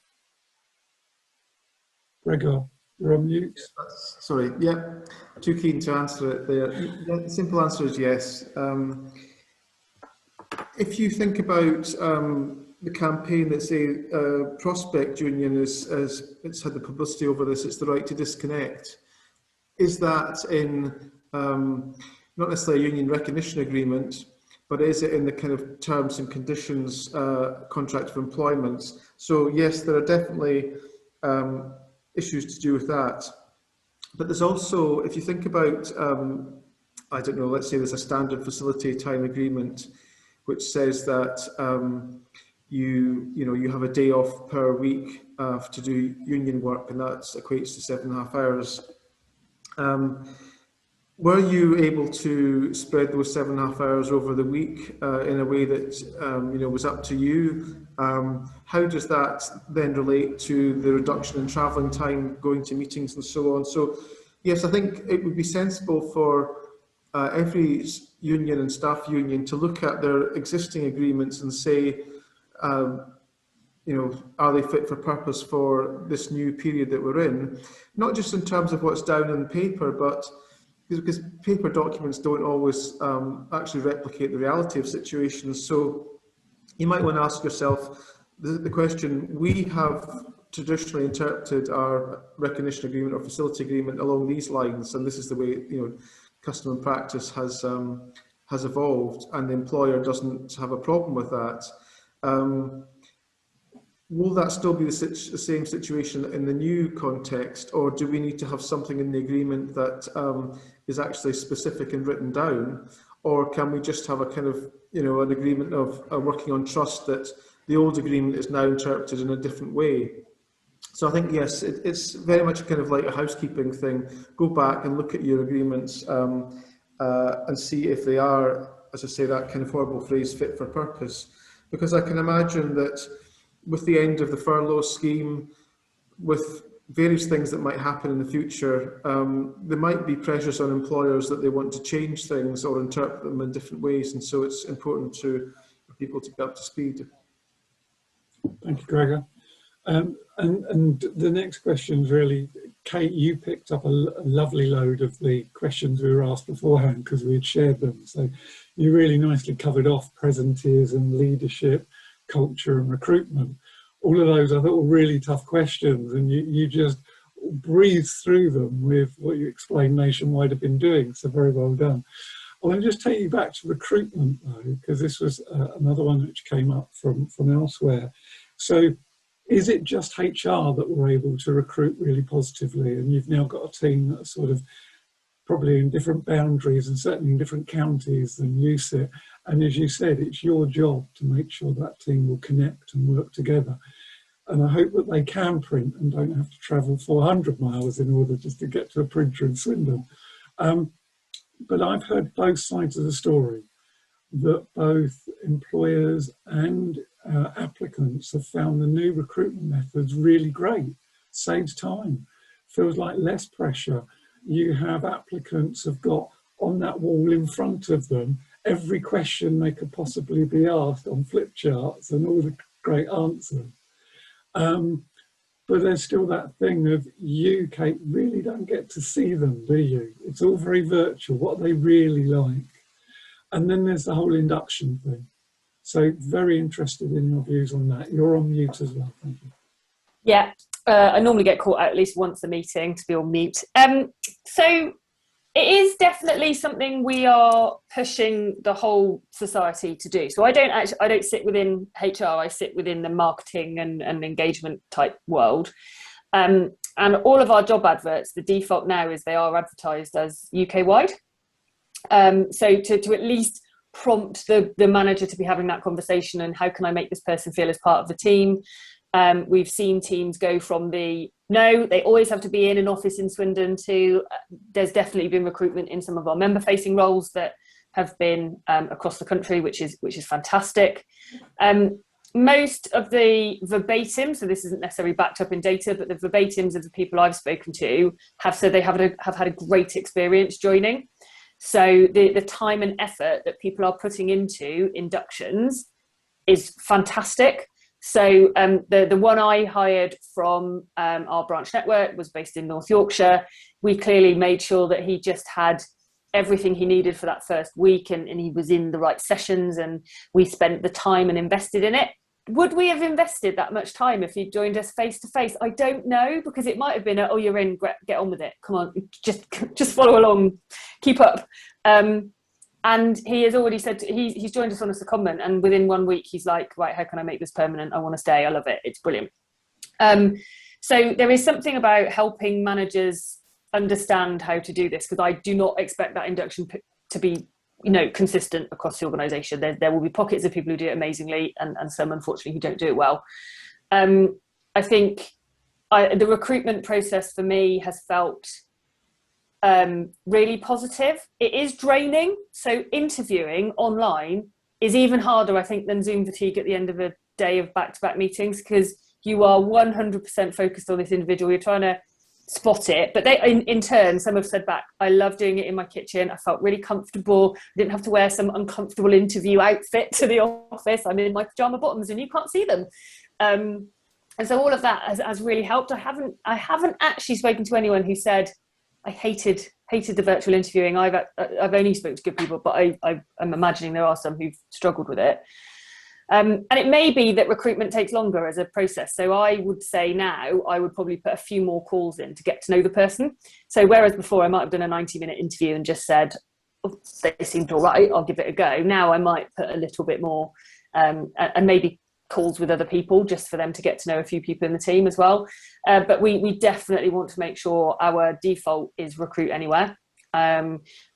Gregor, you're on mute. Sorry, yeah, too keen to answer it there. Yeah, the simple answer is yes. If you think about the campaign that say Prospect Union it's had the publicity over this, it's the right to disconnect. Is that in not necessarily a union recognition agreement, but is it in the kind of terms and conditions contract of employment? So yes, there are definitely issues to do with that. But there's also, if you think about, I don't know, let's say there's a standard facility time agreement which says that you have a day off per week to do union work, and that equates to 7.5 hours. Were you able to spread those 7.5 hours over the week in a way that was up to you? How does that then relate to the reduction in travelling time, going to meetings and so on? So yes, I think it would be sensible for every union and staff union to look at their existing agreements and say, are they fit for purpose for this new period that we're in? Not just in terms of what's down on paper, but because paper documents don't always actually replicate the reality of situations. So you might want to ask yourself the question, we have traditionally interpreted our recognition agreement or facility agreement along these lines, and this is the way custom and practice has evolved, and the employer doesn't have a problem with that. Will that still be the same situation in the new context, or do we need to have something in the agreement that is actually specific and written down, or can we just have a kind of an agreement of working on trust that the old agreement is now interpreted in a different way? So I think yes, it's very much kind of like a housekeeping thing. Go back and look at your agreements and see if they are, as I say, that kind of horrible phrase, fit for purpose. Because I can imagine that with the end of the furlough scheme, with various things that might happen in the future, there might be pressures on employers that they want to change things or interpret them in different ways, and so it's important for people to get up to speed. Thank you, Gregor. And the next question is really, Kate, you picked up a lovely load of the questions we were asked beforehand because we had shared them. So you really nicely covered off presenteeism, leadership, culture and recruitment. All of those I thought were really tough questions, and you just breathed through them with what you explained Nationwide have been doing, so very well done. I want to just take you back to recruitment though, because this was another one which came up from elsewhere. So is it just HR that were able to recruit really positively, and you've now got a team that are sort of probably in different boundaries and certainly in different counties than you sit, and as you said, it's your job to make sure that team will connect and work together, and I hope that they can print and don't have to travel 400 miles in order just to get to a printer in Swindon. But I've heard both sides of the story, that both employers and applicants have found the new recruitment methods really great, saves time, feels like less pressure. You have applicants have got on that wall in front of them every question they could possibly be asked on flip charts and all the great answers. But there's still that thing of you, Kate, really don't get to see them, do you? It's all very virtual, what are they really like? And then there's the whole induction thing. So very interested in your views on that. You're on mute as well, thank you. Yeah, I normally get caught out at least once a meeting to be on mute. So it is definitely something we are pushing the whole society to do. So I don't sit within HR, I sit within the marketing and engagement type world. And all of our job adverts, the default now is they are advertised as UK wide. So to at least prompt the manager to be having that conversation and how can I make this person feel as part of the team. We've seen teams go from no, they always have to be in an office in Swindon to there's definitely been recruitment in some of our member facing roles that have been across the country, which is fantastic. Most of the verbatim, so this isn't necessarily backed up in data, but the verbatims of the people I've spoken to have said they have had a great experience joining. So the time and effort that people are putting into inductions is fantastic. So the one I hired from our branch network was based in North Yorkshire. We clearly made sure that he just had everything he needed for that first week and he was in the right sessions and we spent the time and invested in it. Would we have invested that much time if he'd joined us face to face? I don't know, because it might have been oh, you're in, get on with it. Come on, just follow along, keep up. And he has already said, he's joined us on a secondment, and within 1 week, he's like, right, how can I make this permanent? I want to stay. I love it. It's brilliant. So there is something about helping managers understand how to do this, because I do not expect that induction to be, consistent across the organisation. There will be pockets of people who do it amazingly and some, unfortunately, who don't do it well. I think the recruitment process for me has felt really positive. It is draining. So interviewing online is even harder, I think, than Zoom fatigue at the end of a day of back-to-back meetings, because you are 100% focused on this individual. You're trying to spot it. But they, in turn, some have said back, I love doing it in my kitchen. I felt really comfortable. I didn't have to wear some uncomfortable interview outfit to the office. I'm in my pajama bottoms and you can't see them. And so all of that has really helped. I haven't actually spoken to anyone who said, I hated the virtual interviewing. I've only spoken to good people, but I'm imagining there are some who've struggled with it. And it may be that recruitment takes longer as a process. So I would say now I would probably put a few more calls in to get to know the person. So whereas before I might have done a 90-minute interview and just said, oh, they seemed all right, I'll give it a go. Now I might put a little bit more and maybe calls with other people just for them to get to know a few people in the team as well. But we definitely want to make sure our default is recruit anywhere.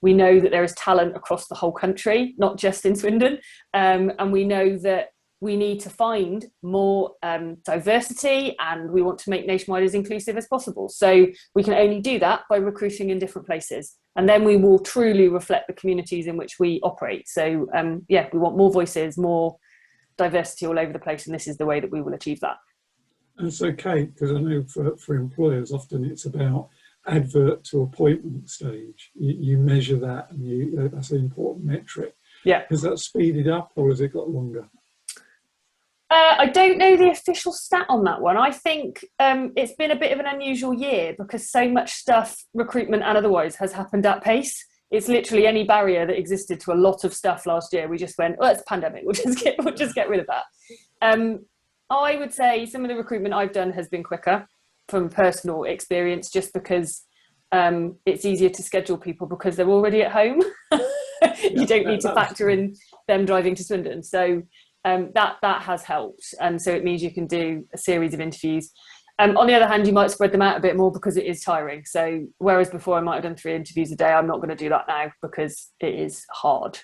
We know that there is talent across the whole country, not just in Swindon. And we know that we need to find more diversity, and we want to make Nationwide as inclusive as possible. So we can only do that by recruiting in different places. And then we will truly reflect the communities in which we operate. So yeah, we want more voices, more diversity all over the place, and this is the way that we will achieve that. And so, Kate, because I know for employers often it's about advert to appointment stage. You measure that, and that's an important metric. Yeah. Has that speeded up, or has it got longer? I don't know the official stat on that one. I think it's been a bit of an unusual year because so much stuff, recruitment and otherwise, has happened at pace. It's literally any barrier that existed to a lot of stuff last year. We just went, well, it's a pandemic. We'll just get rid of that. I would say some of the recruitment I've done has been quicker from personal experience, just because it's easier to schedule people because they're already at home. You don't need to factor in them driving to Swindon. So that has helped. And so it means you can do a series of interviews. On the other hand, you might spread them out a bit more because it is tiring. So whereas before I might have done 3 interviews a day, I'm not going to do that now because it is hard.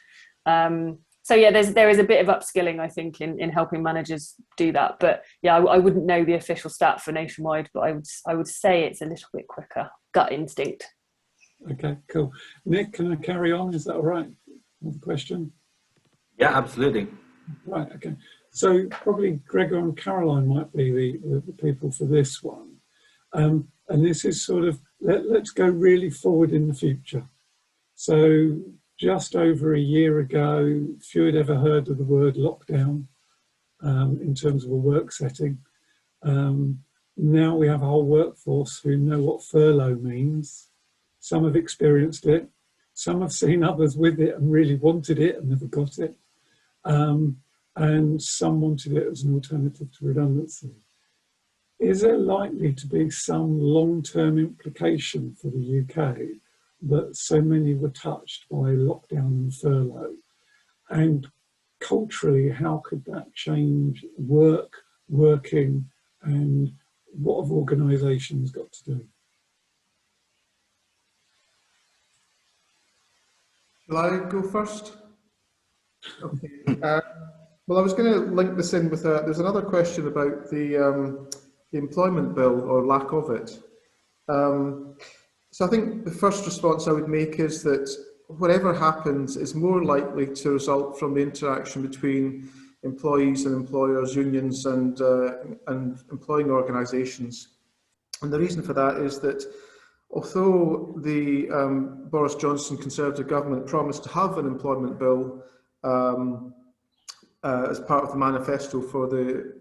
So yeah, there is a bit of upskilling, I think, in helping managers do that. But yeah, I wouldn't know the official stat for nationwide, but I would say it's a little bit quicker. Gut instinct. Okay, cool. Nick, can I carry on? Is that all right with the question? Yeah, absolutely. Right, okay. So probably Gregor and Caroline might be the people for this one. And this is sort of, let's go really forward in the future. So just over a year ago, few had ever heard of the word lockdown in terms of a work setting. Now we have a whole workforce who know what furlough means. Some have experienced it. Some have seen others with it and really wanted it and never got it. And some wanted it as an alternative to redundancy. Is there likely to be some long-term implication for the UK that so many were touched by lockdown and furlough? And culturally, how could that change working, and what have organisations got to do? Shall I go first? Okay. Well, I was going to link this in with there's another question about the employment bill or lack of it. So I think the first response I would make is that whatever happens is more likely to result from the interaction between employees and employers, unions and employing organisations. And the reason for that is that although the Boris Johnson Conservative government promised to have an employment bill as part of the manifesto for the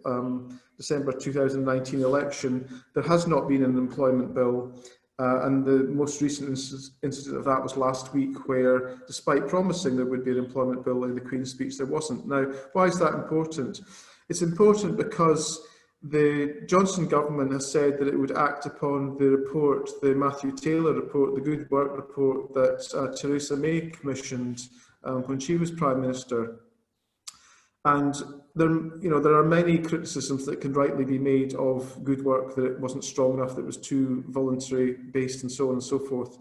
December 2019 election, there has not been an employment bill. And the most recent incident of that was last week, where despite promising there would be an employment bill in the Queen's speech, there wasn't. Now, why is that important? It's important because the Johnson government has said that it would act upon the report, the Matthew Taylor report, the Good Work report that Theresa May commissioned when she was Prime Minister. And there are many criticisms that can rightly be made of Good Work, that it wasn't strong enough, that it was too voluntary based and so on and so forth.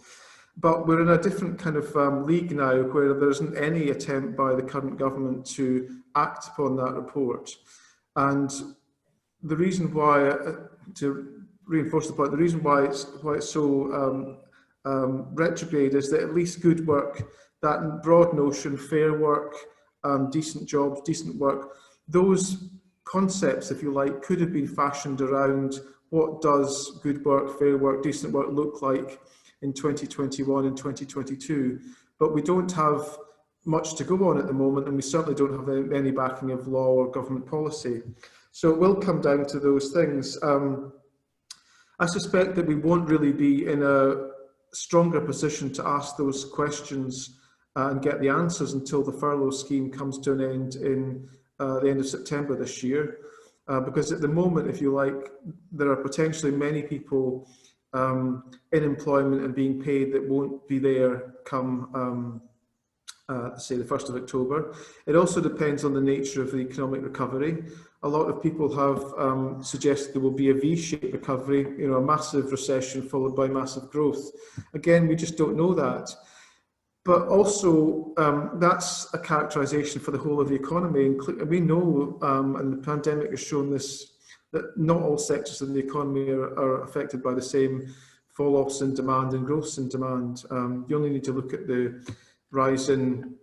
But we're in a different kind of league now, where there isn't any attempt by the current government to act upon that report. And the reason why, to reinforce the point, the reason why it's so retrograde is that at least Good Work, that broad notion, fair work, decent jobs, decent work, those concepts, if you like, could have been fashioned around what does good work, fair work, decent work look like in 2021 and 2022. But we don't have much to go on at the moment, and we certainly don't have any backing of law or government policy. So it will come down to those things. I suspect that we won't really be in a stronger position to ask those questions and get the answers until the furlough scheme comes to an end in the end of September this year. Because at the moment, if you like, there are potentially many people in employment and being paid that won't be there come, say, the 1st of October. It also depends on the nature of the economic recovery. A lot of people have suggested there will be a V-shaped recovery, a massive recession followed by massive growth. Again, we just don't know that. But also, that's a characterisation for the whole of the economy. And we know, and the pandemic has shown this, that not all sectors of the economy are affected by the same fall-offs in demand and growths in demand. You only need to look at the rise in,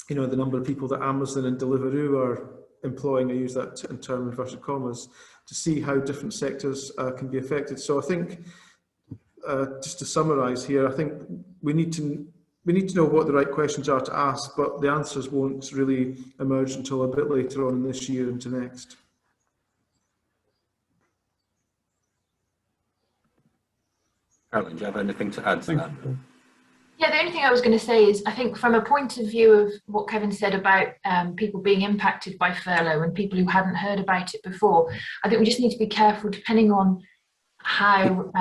the number of people that Amazon and Deliveroo are employing, I use that term in inverted commas, to see how different sectors can be affected. So I think, just to summarise here, I think we need to know what the right questions are to ask, but the answers won't really emerge until a bit later on in this year into next. Caroline, do you have anything to add to Thank that? you, Paul. Yeah, the only thing I was going to say is, I think from a point of view of what Kevin said about people being impacted by furlough and people who hadn't heard about it before, I think we just need to be careful depending on how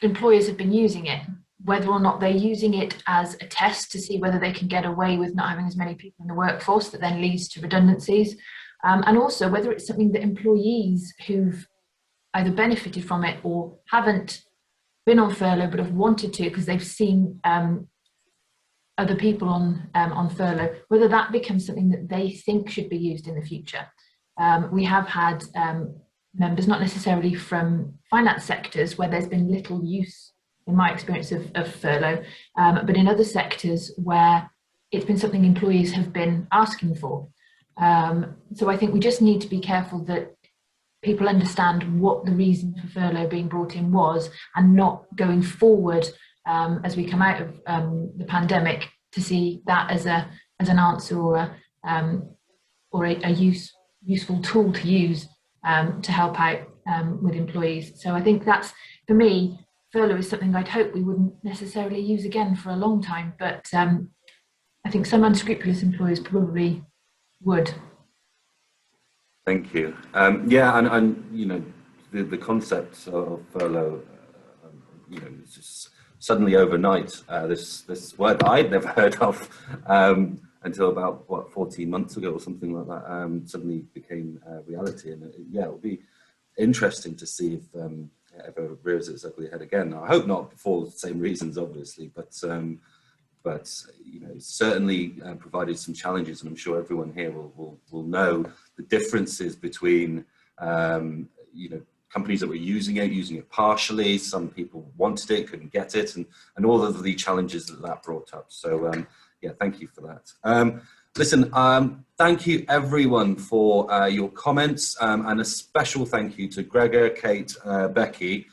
employers have been using it, whether or not they're using it as a test to see whether they can get away with not having as many people in the workforce that then leads to redundancies, and also whether it's something that employees who've either benefited from it or haven't been on furlough but have wanted to because they've seen other people on furlough, whether that becomes something that they think should be used in the future. We have had members, not necessarily from finance sectors, where there's been little use, in my experience, of furlough, but in other sectors where it's been something employees have been asking for. So I think we just need to be careful that people understand what the reason for furlough being brought in was, and not going forward as we come out of the pandemic to see that as an answer or a useful tool to use to help out with employees. So I think that's, for me, furlough is something I'd hope we wouldn't necessarily use again for a long time, but I think some unscrupulous employers probably would. Thank you. Yeah, and you know, the concept of furlough, you know, it's just suddenly overnight, this word that I'd never heard of until about, what, 14 months ago or something like that, suddenly became reality. And yeah, it'll be interesting to see if it ever rears its ugly head again. I hope not for the same reasons, obviously, but you know, it's certainly provided some challenges, and I'm sure everyone here will know the differences between you know, companies that were using it partially, some people wanted it, couldn't get it, and all of the challenges that brought up. So yeah, thank you for that. Listen, thank you everyone for your comments, and a special thank you to Gregor, Kate, Becky,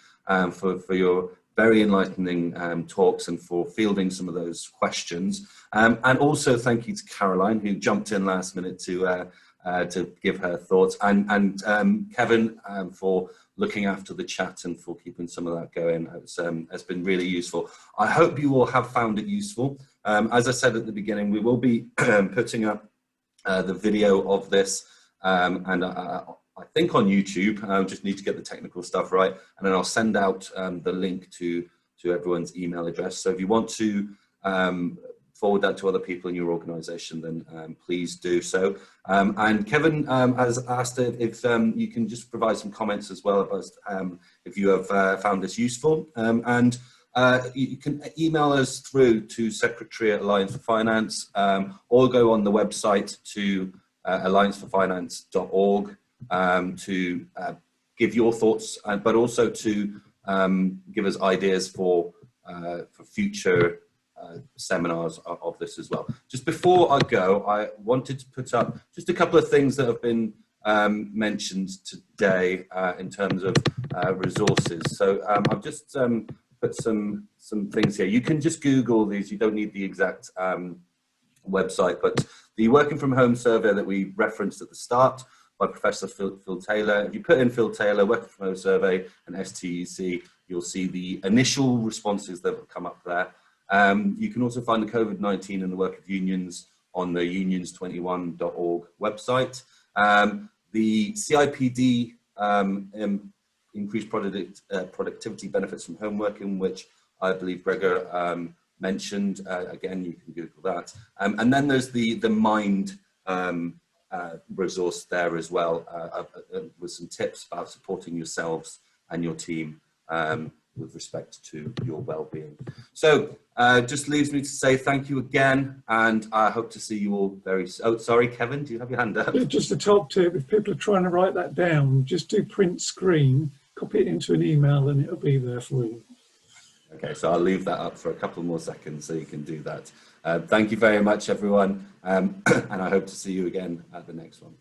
for your very enlightening talks and for fielding some of those questions. And also thank you to Caroline, who jumped in last minute to give her thoughts, and Kevin for looking after the chat and for keeping some of that going. It's been really useful. I hope you all have found it useful. As I said at the beginning, we will be putting up the video of this, and I think on YouTube. I just need to get the technical stuff right, and then I'll send out the link to everyone's email address. So if you want to forward that to other people in your organisation, then please do so. And Kevin has asked if you can just provide some comments as well about if you have found this useful. And you can email us through to Secretary at Alliance for Finance, or go on the website to allianceforfinance.org to give your thoughts, but also to give us ideas for future seminars of this as well. Just before I go, I wanted to put up just a couple of things that have been mentioned today in terms of resources. So I've just put some things here. You can just Google these. You don't need the exact website, but the Working from Home survey that we referenced at the start by Professor Phil Taylor. If you put in Phil Taylor Working from Home survey and STEC, you'll see the initial responses that have come up there. You can also find the COVID-19 and the work of unions on the unions21.org website. The CIPD increased productivity benefits from home working, which I believe Gregor mentioned. Again, you can Google that. And then there's the Mind resource there as well, with some tips about supporting yourselves and your team with respect to your well-being. So just leaves me to say thank you again, and I hope to see you all very soon. Oh, sorry, Kevin, do you have your hand up? Just a top tip, if people are trying to write that down, just do print screen, copy it into an email, and it'll be there for you. Okay, so I'll leave that up for a couple more seconds so you can do that. Thank you very much, everyone, and I hope to see you again at the next one.